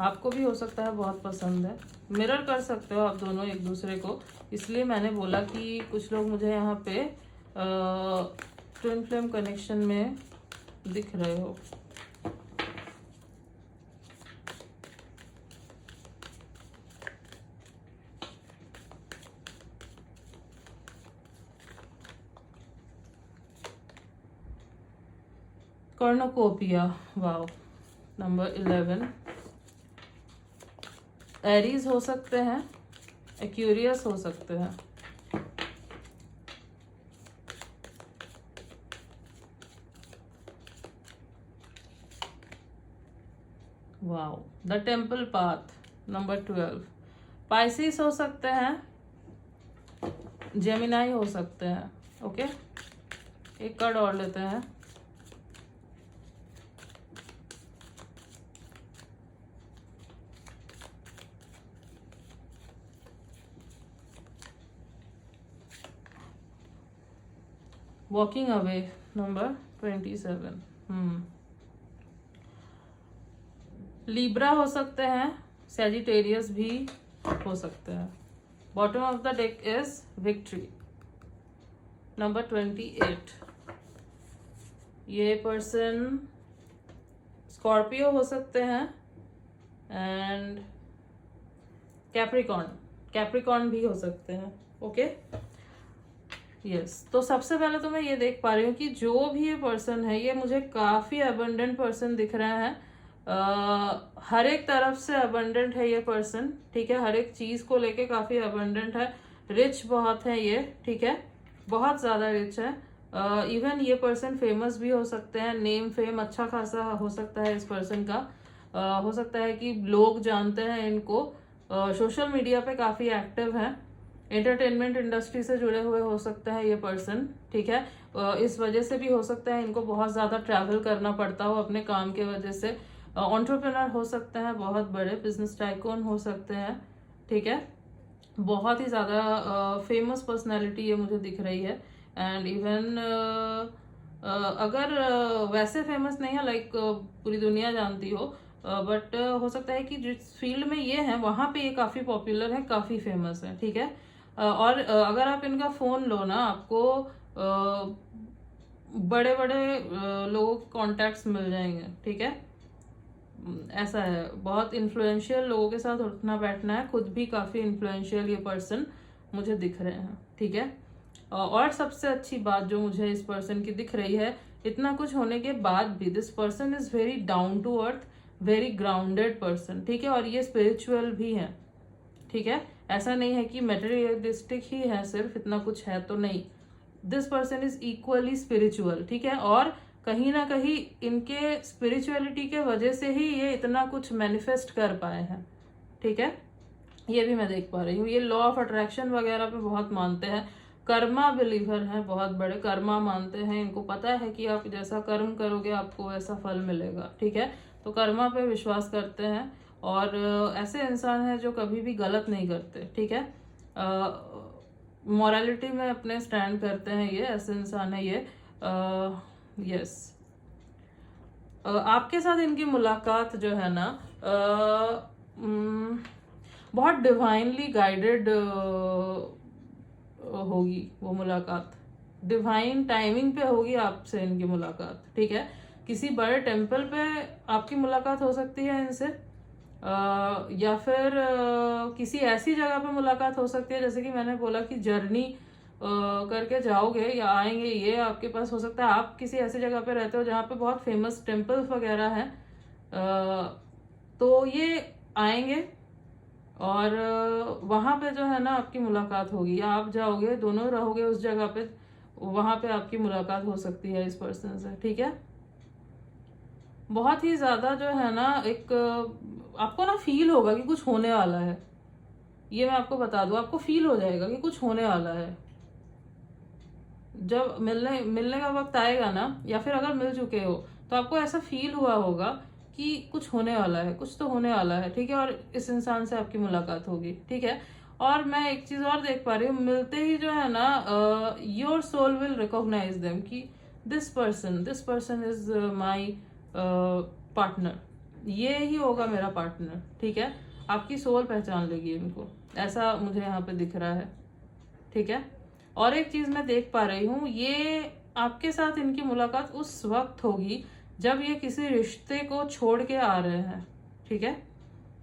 आपको भी हो सकता है बहुत पसंद है। मिरर कर सकते हो आप दोनों एक दूसरे को, इसलिए मैंने बोला कि कुछ लोग मुझे यहाँ पे ट्विन फ्लेम कनेक्शन में दिख रहे हो। कर्णोकोपिया, वाओ, नंबर 11। एरीज हो सकते हैं, एक्यूरियस हो सकते हैं। Wow, the temple path, number 12। Pisces हो सकते हैं, जेमिनाई हो सकते हैं। ओके, एक कार्ड और लेते हैं। Walking away, number 27। लिब्रा हो सकते हैं, सैजिटेरियस भी हो सकते हैं। Bottom of the deck is victory, number 28। ये पर्सन स्कॉर्पियो हो सकते हैं एंड कैप्रिकॉर्न भी हो सकते हैं। Okay, yes. तो सबसे पहले तो मैं ये देख पा रही हूँ कि जो भी ये पर्सन है, ये मुझे काफी अबंडेंट पर्सन दिख रहा है। हर एक तरफ से अबंडेंट है ये पर्सन, ठीक है। हर एक चीज को लेके काफी अबंडेंट है, रिच बहुत है ये, ठीक है, बहुत ज्यादा रिच है। इवन ये पर्सन फेमस भी हो सकते हैं, नेम फेम अच्छा खासा हो सकता है इस पर्सन का। हो सकता है कि लोग जानते हैं इनको, सोशल मीडिया पे काफी एक्टिव है, एंटरटेनमेंट इंडस्ट्री से जुड़े हुए हो सकता है ये पर्सन, ठीक है। इस वजह से भी हो सकता है इनको बहुत ज्यादा ट्रैवल करना पड़ता हो अपने काम के वजह से। एंटरप्रेन्योर हो सकते हैं, बहुत बड़े बिजनेस टाइकून हो सकते हैं, ठीक है। बहुत ही ज्यादा फेमस पर्सनैलिटी ये मुझे दिख रही है। एंड इवन अगर वैसे फेमस नहीं है, लाइक पूरी दुनिया जानती हो, बट हो सकता है कि जिस फील्ड में ये है वहां पे ये काफी पॉपुलर है, काफी फेमस है, ठीक है। और अगर आप इनका फोन लो ना, आपको बड़े बड़े लोगों के कॉन्टैक्ट्स मिल जाएंगे, ठीक है। ऐसा है, बहुत इन्फ्लुएंशियल लोगों के साथ उठना बैठना है, खुद भी काफी इन्फ्लुएंशियल ये पर्सन मुझे दिख रहे हैं, ठीक है। और सबसे अच्छी बात जो मुझे इस पर्सन की दिख रही है, इतना कुछ होने के बाद भी this person is very down to earth, very grounded person, ठीक है। और ये स्पिरिचुअल भी है, ठीक है। ऐसा नहीं है कि मेटेरियलिस्टिक ही है सिर्फ, इतना कुछ है तो नहीं। This person is equally spiritual, ठीक है। और कहीं ना कहीं इनके स्पिरिचुअलिटी के वजह से ही ये इतना कुछ मैनिफेस्ट कर पाए हैं, ठीक है। ये भी मैं देख पा रही हूँ। ये लॉ ऑफ अट्रैक्शन वगैरह पे बहुत मानते हैं, कर्मा बिलीवर है, बहुत बड़े कर्मा मानते हैं। इनको पता है कि आप जैसा कर्म करोगे आपको वैसा फल मिलेगा, ठीक है। तो कर्मा पे विश्वास करते हैं और ऐसे इंसान है जो कभी भी गलत नहीं करते, ठीक है। मॉरलिटी में अपने स्टैंड करते हैं, ये ऐसे इंसान है ये। यस, आपके साथ इनकी मुलाकात जो है ना, बहुत डिवाइनली गाइडेड होगी वो मुलाकात, डिवाइन टाइमिंग पे होगी आपसे इनकी मुलाकात, ठीक है। किसी बड़े टेम्पल पे आपकी मुलाकात हो सकती है इनसे, या फिर किसी ऐसी जगह पे मुलाकात हो सकती है, जैसे कि मैंने बोला कि जर्नी करके जाओगे या आएंगे, ये आपके पास हो सकता है। आप किसी ऐसी जगह पे रहते हो जहाँ पे बहुत फेमस टेम्पल्स वगैरह हैं, तो ये आएंगे और वहां पे जो है ना आपकी मुलाकात होगी, या आप जाओगे, दोनों रहोगे उस जगह पे, वहां पे आपकी मुलाकात हो सकती है इस पर्सन से, ठीक है। बहुत ही ज्यादा जो है ना, एक आपको ना फील होगा कि कुछ होने वाला है। ये मैं आपको बता दूं, आपको फील हो जाएगा कि कुछ होने वाला है। जब मिलने का वक्त आएगा ना, या फिर अगर मिल चुके हो तो आपको ऐसा फील हुआ होगा कि कुछ होने वाला है, कुछ तो होने वाला है, ठीक है। और इस इंसान से आपकी मुलाकात होगी, ठीक है। और मैं एक चीज और देख पा रही हूँ, मिलते ही जो है ना, your soul will recognise them कि this person is my partner, ये ही होगा मेरा पार्टनर, ठीक है। आपकी सोल पहचान लेगी इनको, ऐसा मुझे यहाँ पे दिख रहा है, ठीक है। और एक चीज मैं देख पा रही हूँ, ये आपके साथ इनकी मुलाकात उस वक्त होगी जब ये किसी रिश्ते को छोड़ के आ रहे हैं, ठीक है।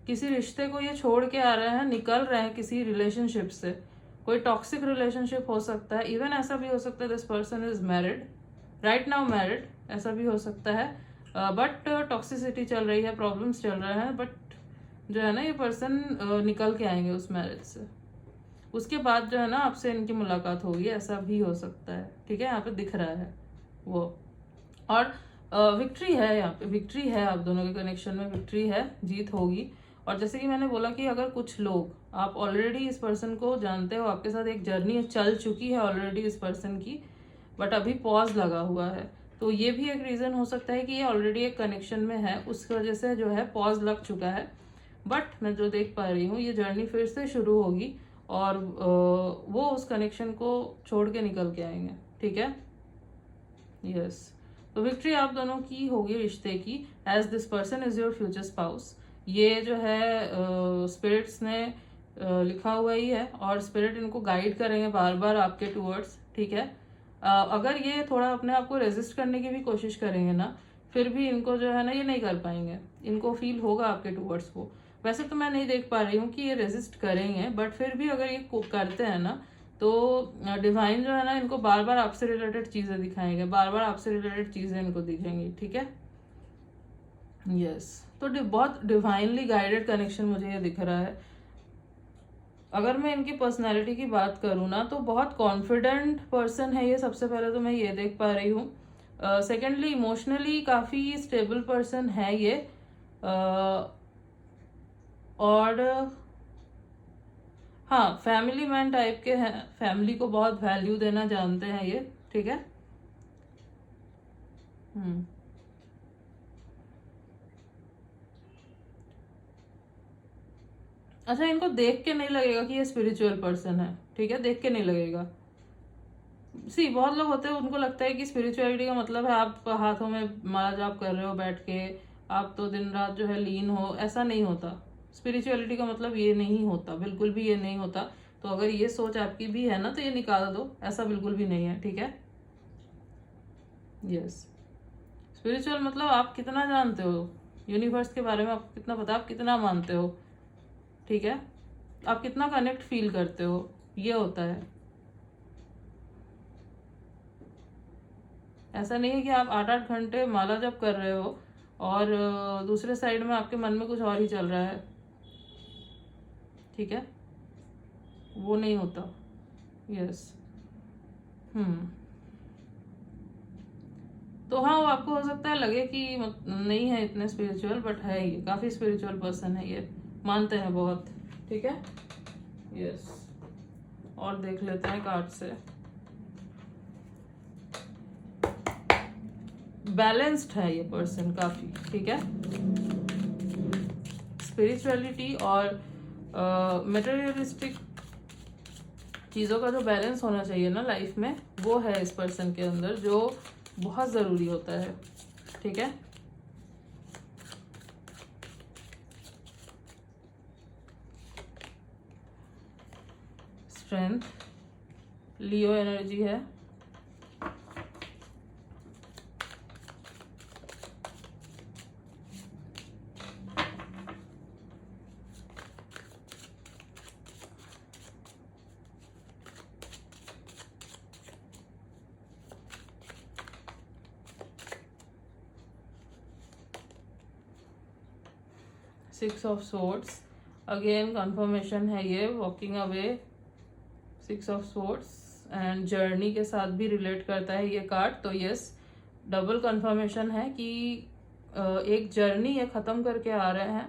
किसी रिश्ते को ये छोड़ के आ रहे हैं, निकल रहे हैं किसी रिलेशनशिप से। कोई टॉक्सिक रिलेशनशिप हो सकता है, इवन ऐसा भी हो सकता है this person is married, right now married, ऐसा भी हो सकता है। बट टॉक्सिसिटी चल रही है, प्रॉब्लम्स चल रहे हैं, बट जो है ना ये पर्सन निकल के आएंगे उस मैरिज से। उसके बाद जो है ना आपसे इनकी मुलाकात होगी, ऐसा भी हो सकता है, ठीक है। यहाँ पे दिख रहा है वो। और विक्ट्री है, यहाँ पे विक्ट्री है, आप दोनों के कनेक्शन में विक्ट्री है, जीत होगी। और जैसे कि मैंने बोला कि अगर कुछ लोग, आप ऑलरेडी इस पर्सन को जानते हो, आपके साथ एक जर्नी चल चुकी है ऑलरेडी इस पर्सन की, बट अभी पॉज लगा हुआ है, तो ये भी एक रीज़न हो सकता है कि ये ऑलरेडी एक कनेक्शन में है, उस वजह से जो है पॉज लग चुका है। बट मैं जो देख पा रही हूँ, ये जर्नी फिर से शुरू होगी और वो उस कनेक्शन को छोड़ के निकल के आएंगे, ठीक है। यस, तो विक्ट्री आप दोनों की होगी रिश्ते की, as this person is your future spouse. ये जो है स्पिरिट्स ने लिखा हुआ ही है, और स्पिरिट इनको गाइड करेंगे बार बार आपके टूवर्ड्स, ठीक है। अगर ये थोड़ा अपने आप को रेजिस्ट करने की भी कोशिश करेंगे ना, फिर भी इनको जो है ना ये नहीं कर पाएंगे, इनको फील होगा आपके टूवर्ड्स को। वैसे तो मैं नहीं देख पा रही हूँ कि ये रेजिस्ट करेंगे, बट फिर भी अगर ये करते हैं ना, तो डिवाइन जो है ना इनको बार बार आपसे रिलेटेड चीज़ें दिखाएंगे, बार बार आपसे रिलेटेड चीज़ें इनको दिखेंगी, ठीक है। यस, तो बहुत डिवाइनली गाइडेड कनेक्शन मुझे ये दिख रहा है। अगर मैं इनकी पर्सनालिटी की बात करूँ ना, तो बहुत कॉन्फिडेंट पर्सन है ये, सबसे पहले तो मैं ये देख पा रही हूँ। सेकेंडली इमोशनली काफ़ी स्टेबल पर्सन है ये। और हाँ, फैमिली मैन टाइप के हैं, फैमिली को बहुत वैल्यू देना जानते हैं ये, ठीक है। अच्छा, इनको देख के नहीं लगेगा कि ये स्पिरिचुअल पर्सन है, ठीक है, देख के नहीं लगेगा। सी बहुत लोग होते हैं, उनको लगता है कि स्पिरिचुअलिटी का मतलब है आप हाथों में माला जाप कर रहे हो बैठ के, आप तो दिन रात जो है लीन हो, ऐसा नहीं होता। स्पिरिचुअलिटी का मतलब ये नहीं होता, बिल्कुल भी ये नहीं होता। तो अगर ये सोच आपकी भी है ना, तो ये निकाल दो, ऐसा बिल्कुल भी नहीं है, ठीक है। यस, स्पिरिचुअल मतलब आप कितना जानते हो यूनिवर्स के बारे में, आपको कितना पता, आप कितना मानते हो, ठीक है, आप कितना कनेक्ट फील करते हो, ये होता है। ऐसा नहीं है कि आप 8-8 घंटे माला जप कर रहे हो और दूसरे साइड में आपके मन में कुछ और ही चल रहा है, ठीक है, वो नहीं होता। यस। तो हाँ, वो आपको हो सकता है लगे कि नहीं है इतने स्पिरिचुअल, बट है, ये काफ़ी स्पिरिचुअल पर्सन है, ये मानते हैं बहुत, ठीक है। यस, और देख लेते हैं कार्ड से। बैलेंस्ड है ये पर्सन काफ़ी, ठीक है। स्पिरिचुअलिटी और मटेरियलिस्टिक चीज़ों का जो बैलेंस होना चाहिए ना लाइफ में, वो है इस पर्सन के अंदर, जो बहुत ज़रूरी होता है, ठीक है। स्ट्रेंथ, लियो एनर्जी है, six of swords, again confirmation है ये, walking away, six of swords and journey के साथ भी रिलेट करता है ये कार्ड। तो यस, डबल कंफर्मेशन है कि एक जर्नी ये ख़त्म करके आ रहे हैं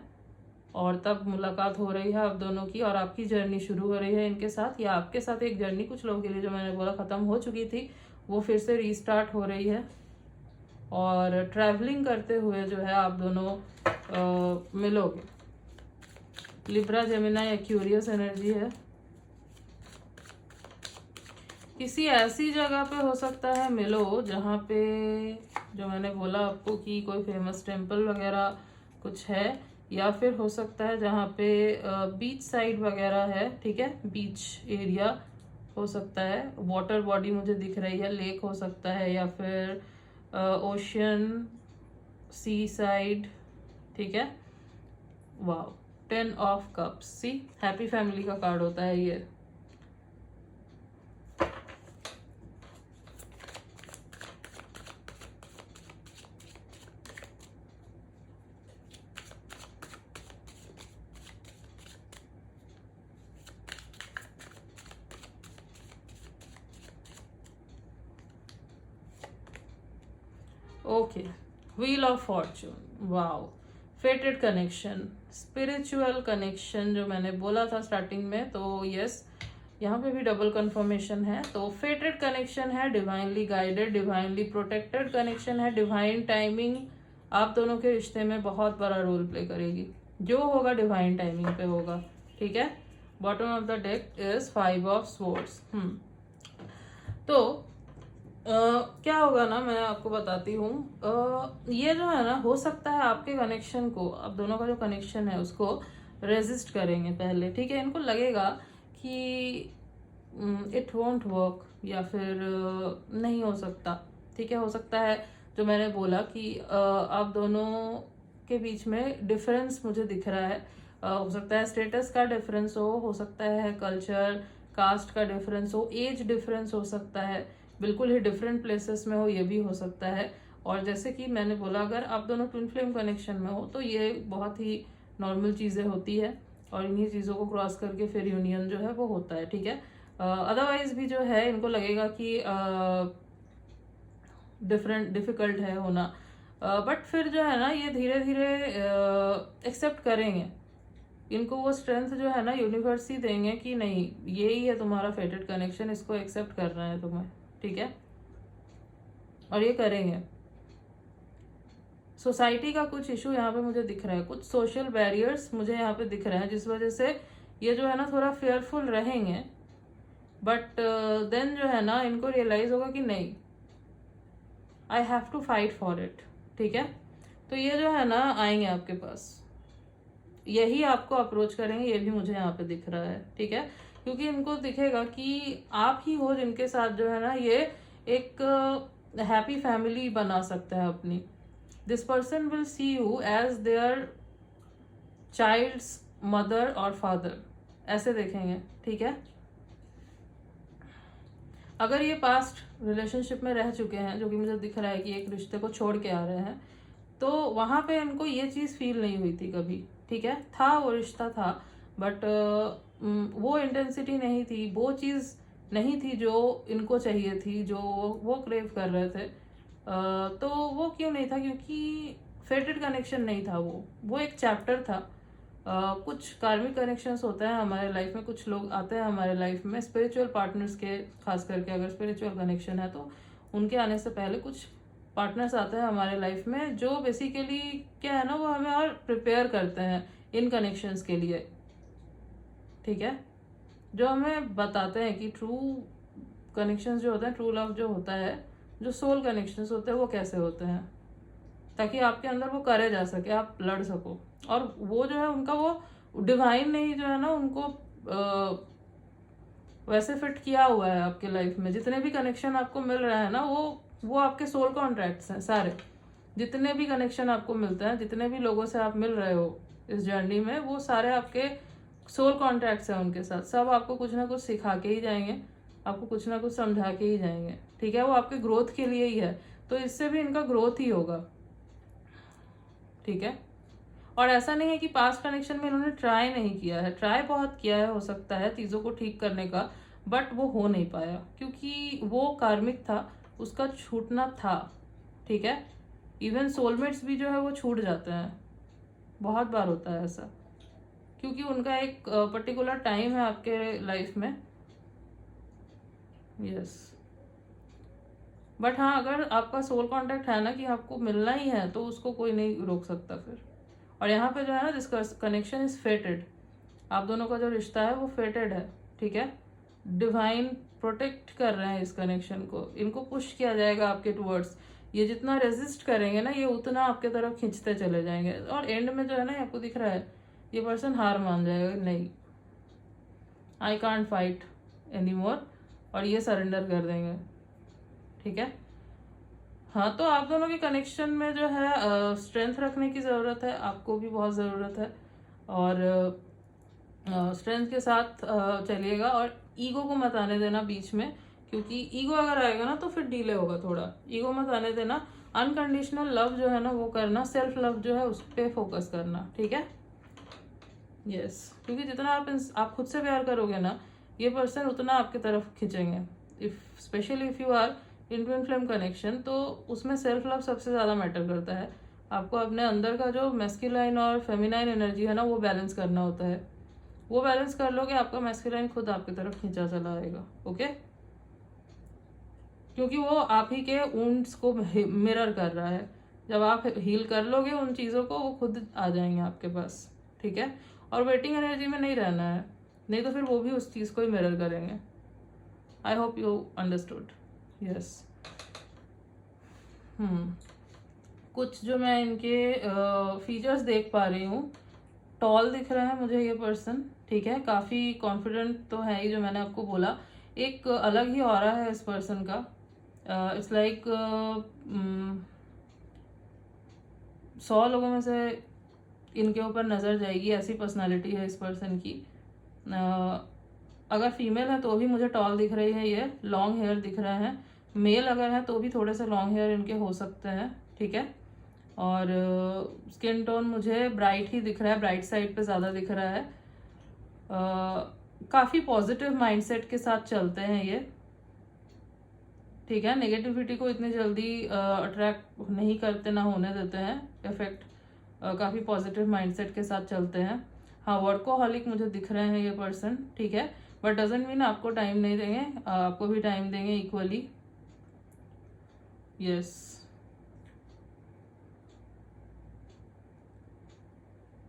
और तब मुलाकात हो रही है आप दोनों की, और आपकी जर्नी शुरू हो रही है इनके साथ, या आपके साथ एक जर्नी कुछ लोगों के लिए जो मैंने बोला ख़त्म हो चुकी थी, वो फिर से रीस्टार्ट हो रही है। और ट्रैवलिंग करते हुए जो है आप दोनों मिलोगे। लिब्रा, जेमिनी, एक्यूरियस एनर्जी है। किसी ऐसी जगह पे हो सकता है मिलो जहाँ पे, जो मैंने बोला आपको कि कोई फेमस टेम्पल वगैरह कुछ है, या फिर हो सकता है जहाँ पे बीच साइड वगैरह है, ठीक है, बीच एरिया हो सकता है, वाटर बॉडी मुझे दिख रही है, लेक हो सकता है, या फिर ओशियन, सी साइड, ठीक है। Wow, 10 of cups, see happy family का कार्ड होता है ये। Okay, wheel of fortune, wow, fated connection, spiritual connection जो मैंने बोला था स्टार्टिंग में, तो यस, यहाँ पे भी डबल कंफर्मेशन है। तो फेटेड कनेक्शन है, divinely guided, divinely protected connection है, डिवाइन टाइमिंग आप दोनों के रिश्ते में बहुत बड़ा रोल प्ले करेगी, जो होगा डिवाइन टाइमिंग पे होगा, ठीक है। Bottom of the deck is 5 of swords. तो क्या होगा ना, मैं आपको बताती हूँ। ये जो है ना, हो सकता है आपके कनेक्शन को, आप दोनों का जो कनेक्शन है उसको रेजिस्ट करेंगे पहले, ठीक है। इनको लगेगा कि इट वोंट वर्क, या फिर नहीं हो सकता, ठीक है। हो सकता है जो मैंने बोला कि आप दोनों के बीच में डिफरेंस मुझे दिख रहा है। हो सकता है स्टेटस का डिफरेंस हो सकता है कल्चर कास्ट का डिफरेंस हो, एज डिफरेंस हो सकता है, बिल्कुल ही डिफरेंट प्लेसेस में हो, ये भी हो सकता है। और जैसे कि मैंने बोला, अगर आप दोनों ट्विन फ्लेम कनेक्शन में हो तो ये बहुत ही नॉर्मल चीज़ें होती है, और इन्हीं चीज़ों को क्रॉस करके फिर यूनियन जो है वो होता है, ठीक है। अदरवाइज भी जो है इनको लगेगा कि डिफिकल्ट है होना, बट फिर जो है ना ये धीरे धीरे एक्सेप्ट करेंगे। इनको वो स्ट्रेंथ जो है ना यूनिवर्स ही देंगे कि नहीं, यही है तुम्हारा फेटेड कनेक्शन, इसको एक्सेप्ट करना है तुम्हें, ठीक है। और ये करेंगे। सोसाइटी का कुछ इशू यहाँ पे मुझे दिख रहा है, कुछ सोशल बैरियर्स मुझे यहाँ पे दिख रहे हैं, जिस वजह से ये जो है ना थोड़ा फेयरफुल रहेंगे, बट देन जो है ना इनको रियलाइज होगा कि नहीं, I have to fight for it, ठीक है। तो ये जो है ना आएंगे आपके पास, यही आपको अप्रोच करेंगे, ये भी मुझे यहाँ पे दिख रहा है, ठीक है। क्योंकि इनको दिखेगा कि आप ही हो जिनके साथ जो है ना ये एक हैप्पी फैमिली बना सकते हैं अपनी। This person will see you as their child's mother और फादर, ऐसे देखेंगे, ठीक है। अगर ये पास्ट रिलेशनशिप में रह चुके हैं, जो कि मुझे दिख रहा है कि एक रिश्ते को छोड़ के आ रहे हैं, तो वहां पे इनको ये चीज फील नहीं हुई थी कभी, ठीक है। था वो रिश्ता था, बट वो इंटेंसिटी नहीं थी, वो चीज नहीं थी जो इनको चाहिए थी, जो वो क्रेव कर रहे थे। तो वो क्यों नहीं था, क्योंकि फेटेड कनेक्शन नहीं था, वो एक चैप्टर था। कुछ कार्मिक कनेक्शंस होते हैं हमारे लाइफ में, कुछ लोग आते हैं हमारे लाइफ में स्पिरिचुअल पार्टनर्स के, खास करके अगर स्पिरिचुअल कनेक्शन है तो उनके आने से पहले कुछ पार्टनर्स आते हैं हमारे लाइफ में, जो बेसिकली क्या है ना, वो हमें और प्रिपेयर करते हैं इन कनेक्शंस के लिए, ठीक है। जो हमें बताते हैं कि ट्रू कनेक्शंस जो होते हैं, ट्रू लव जो होता है, जो सोल कनेक्शंस होते हैं वो कैसे होते हैं, ताकि आपके अंदर वो करेज आ सके, आप लड़ सको। और वो जो है उनका वो डिवाइन नहीं जो है ना उनको वैसे फिट किया हुआ है आपके लाइफ में। जितने भी कनेक्शन आपको मिल रहे हैं ना, वो आपके सोल कॉन्ट्रैक्ट्स हैं सारे। जितने भी कनेक्शन आपको मिलते हैं, जितने भी लोगों से आप मिल रहे हो इस जर्नी में, वो सारे आपके सोल कॉन्ट्रैक्ट्स हैं उनके साथ। सब आपको कुछ ना कुछ सिखा के ही जाएंगे, आपको कुछ ना कुछ समझा के ही जाएंगे, ठीक है। वो आपके ग्रोथ के लिए ही है, तो इससे भी इनका ग्रोथ ही होगा, ठीक है। और ऐसा नहीं है कि पास्ट कनेक्शन में इन्होंने ट्राई नहीं किया है, ट्राई बहुत किया है, हो सकता है चीज़ों को ठीक करने का, बट वो हो नहीं पाया क्योंकि वो कार्मिक था, उसका छूटना था, ठीक है। इवन सोलमेट्स भी जो है वो छूट जाते हैं, बहुत बार होता है ऐसा, क्योंकि उनका एक पर्टिकुलर टाइम है आपके लाइफ में, यस। बट हाँ, अगर आपका सोल कांटेक्ट है ना कि आपको मिलना ही है, तो उसको कोई नहीं रोक सकता फिर। और यहाँ पे जो है ना, दिस कनेक्शन इज फेटेड, आप दोनों का जो रिश्ता है वो फेटेड है, ठीक है। डिवाइन प्रोटेक्ट कर रहे हैं इस कनेक्शन को, इनको पुश किया जाएगा आपके टुवर्ड्स। ये जितना रेजिस्ट करेंगे ना, ये उतना आपके तरफ खींचते चले जाएंगे, और एंड में जो है ना, आपको दिख रहा है ये पर्सन हार मान जाएगा, नहीं I can't fight any more, और ये सरेंडर कर देंगे। ठीक है, हाँ, तो आप दोनों के कनेक्शन में जो है स्ट्रेंथ रखने की ज़रूरत है, आपको भी बहुत ज़रूरत है, और स्ट्रेंथ के साथ चलिएगा, और ईगो को मत आने देना बीच में, क्योंकि ईगो अगर आएगा ना तो फिर डिले होगा थोड़ा। ईगो मत आने देना, अनकंडीशनल लव जो है ना वो करना, सेल्फ लव जो है उस पर फोकस करना। ठीक है, यस, क्योंकि जितना आप खुद से प्यार करोगे ना, ये पर्सन उतना आपकी तरफ खींचेंगे। If specially if you are in twin flame connection, तो उसमें सेल्फ लव सबसे ज़्यादा मैटर करता है। आपको अपने अंदर का जो मैस्कुलाइन और फेमिनाइन एनर्जी है ना, वो बैलेंस करना होता है। वो बैलेंस कर लोगे, आपका मैस्कुलाइन खुद आपकी तरफ खींचा चला आएगा। ओके, क्योंकि वो आप ही के वुंड्स को मिरर कर रहा है। जब आप हील कर लोगे उन चीज़ों को, वो खुद आ जाएंगे आपके पास। ठीक है, और वेटिंग एनर्जी में नहीं रहना है, नहीं तो फिर वो भी उस चीज़ को ही मिरर करेंगे। I hope you understood. Yes, कुछ जो मैं इनके फीचर्स देख पा रही हूँ, टॉल दिख रहा है मुझे ये पर्सन। ठीक है, काफ़ी कॉन्फिडेंट तो है ही, जो मैंने आपको बोला, एक अलग ही ऑरा है इस पर्सन का। इट्स लाइक 100 लोगों में से इनके ऊपर नज़र जाएगी, ऐसी पर्सनालिटी है इस पर्सन की। अगर फीमेल है तो भी मुझे टॉल दिख रही है, ये लॉन्ग हेयर दिख रहा है। मेल अगर है तो भी थोड़े से लॉन्ग हेयर इनके हो सकते हैं। ठीक है, और स्किन टोन मुझे ब्राइट ही दिख रहा है, ब्राइट साइड पे ज़्यादा दिख रहा है। काफ़ी पॉजिटिव माइंडसेट के साथ चलते हैं ये। ठीक है, नेगेटिविटी को इतनी जल्दी अट्रैक्ट नहीं करते, ना होने देते हैं इफेक्ट। काफ़ी पॉजिटिव माइंडसेट के साथ चलते हैं। हाँ, वर्कोहॉलिक मुझे दिख रहे हैं ये पर्सन। ठीक है, बट डजंट मीन आपको टाइम नहीं देंगे, आपको भी टाइम देंगे इक्वली। यस,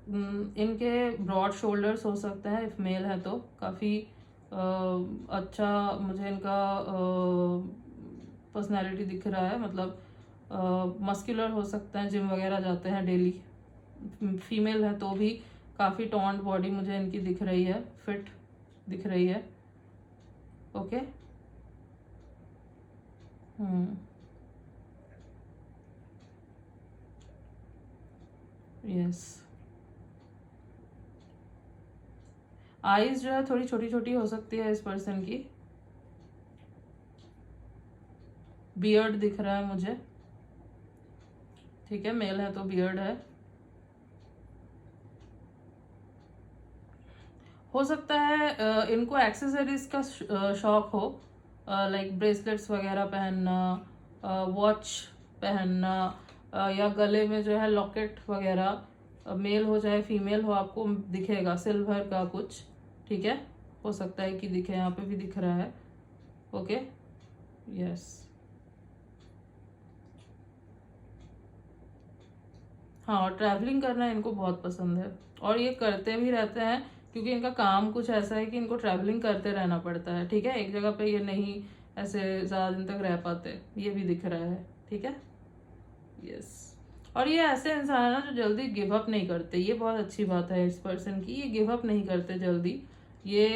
इनके ब्रॉड शोल्डर्स हो सकते हैं, इफ मेल है तो। काफ़ी अच्छा मुझे इनका पर्सनैलिटी दिख रहा है, मतलब मस्कुलर हो सकता है, जिम वगैरह जाते हैं डेली। फीमेल है तो भी काफ़ी टॉन्ड बॉडी मुझे इनकी दिख रही है, फिट दिख रही है। ओके, यस, आईज जो है थोड़ी छोटी छोटी हो सकती है इस पर्सन की। बियर्ड दिख रहा है मुझे। ठीक है, मेल है तो बियर्ड है। हो सकता है इनको एक्सेसरीज का शौक हो, लाइक ब्रेसलेट्स वगैरह पहनना, वॉच पहनना, या गले में जो है लॉकेट वगैरह। मेल हो चाहे फीमेल हो, आपको दिखेगा सिल्वर का कुछ। ठीक है, हो सकता है कि दिखे, यहाँ पे भी दिख रहा है। ओके, यस, हाँ, और ट्रैवलिंग करना इनको बहुत पसंद है, और ये करते भी रहते हैं, क्योंकि इनका काम कुछ ऐसा है कि इनको ट्रैवलिंग करते रहना पड़ता है। ठीक है, एक जगह पे ये नहीं ऐसे ज़्यादा दिन तक रह पाते, ये भी दिख रहा है। ठीक है, यस, और ये ऐसे इंसान है ना जो जल्दी गिव अप नहीं करते, ये बहुत अच्छी बात है इस पर्सन की, ये गिव अप नहीं करते जल्दी। ये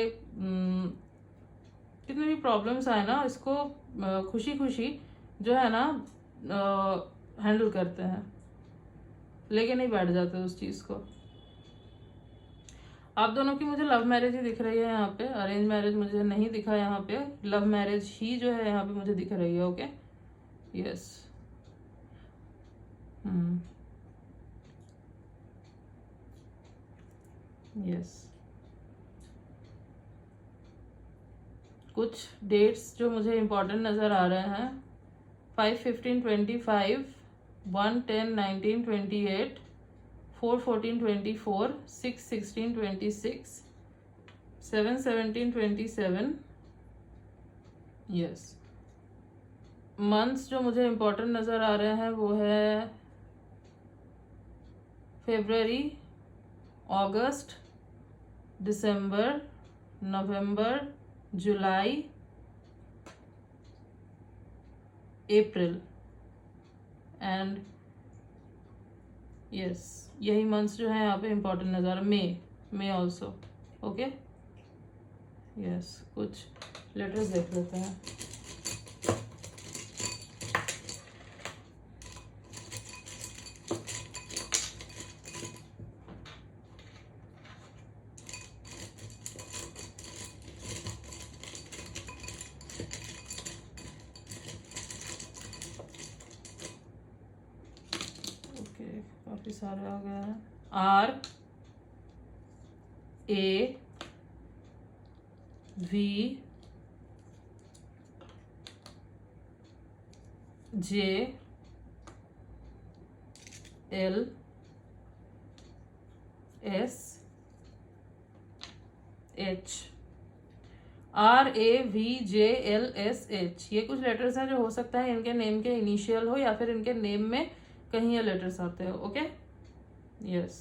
कितनी भी प्रॉब्लम्स आए ना, इसको खुशी खुशी जो है ना हैंडल करते हैं, लेके नहीं बैठ जाते उस चीज़ को। आप दोनों की मुझे लव मैरिज ही दिख रही है यहाँ पे, अरेंज मैरिज मुझे नहीं दिखा यहाँ पे, लव मैरिज ही जो है यहाँ पे मुझे दिख रही है। ओके, यस, यस, कुछ डेट्स जो मुझे इम्पोर्टेंट नज़र आ रहे हैं, 5/15/25, 1/10/1928, 4/14/24, 6/16/26, 7/17/27। यस, मंथ्स जो मुझे इम्पोर्टेंट नज़र आ रहे हैं वो है फरवरी, अगस्त, दिसंबर, नवंबर, जुलाई, अप्रैल। एंड यस, यही मंथ्स जो है यहाँ पे इम्पोर्टेंट नज़र मे ऑल्सो। ओके, यस, कुछ लेटर्स देख लेते हैं। काफी सारे आ गए हैं। R A V J L S H। RAVJLSH, ये कुछ लेटर्स हैं जो हो सकता है इनके नेम के इनिशियल हो या फिर इनके नेम में कहीं ये लेटर्स आते हो। Okay, yes,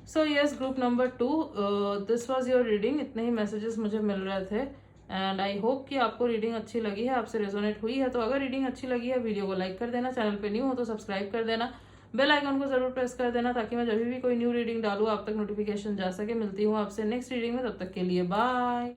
so yes, group number 2, this was your reading. इतने ही मैसेजेस मुझे मिल रहे थे एंड आई होप कि आपको रीडिंग अच्छी लगी है, आपसे रेजोनेट हुई है। तो अगर रीडिंग अच्छी लगी है, वीडियो को लाइक कर देना, चैनल पे न्यू हो तो सब्सक्राइब कर देना, बेल आइकन को जरूर प्रेस कर देना ताकि मैं जब भी कोई न्यू रीडिंग डालूँ आप तक नोटिफिकेशन जा सके। मिलती हूँ आपसे नेक्स्ट रीडिंग में, तब तक के लिए बाय।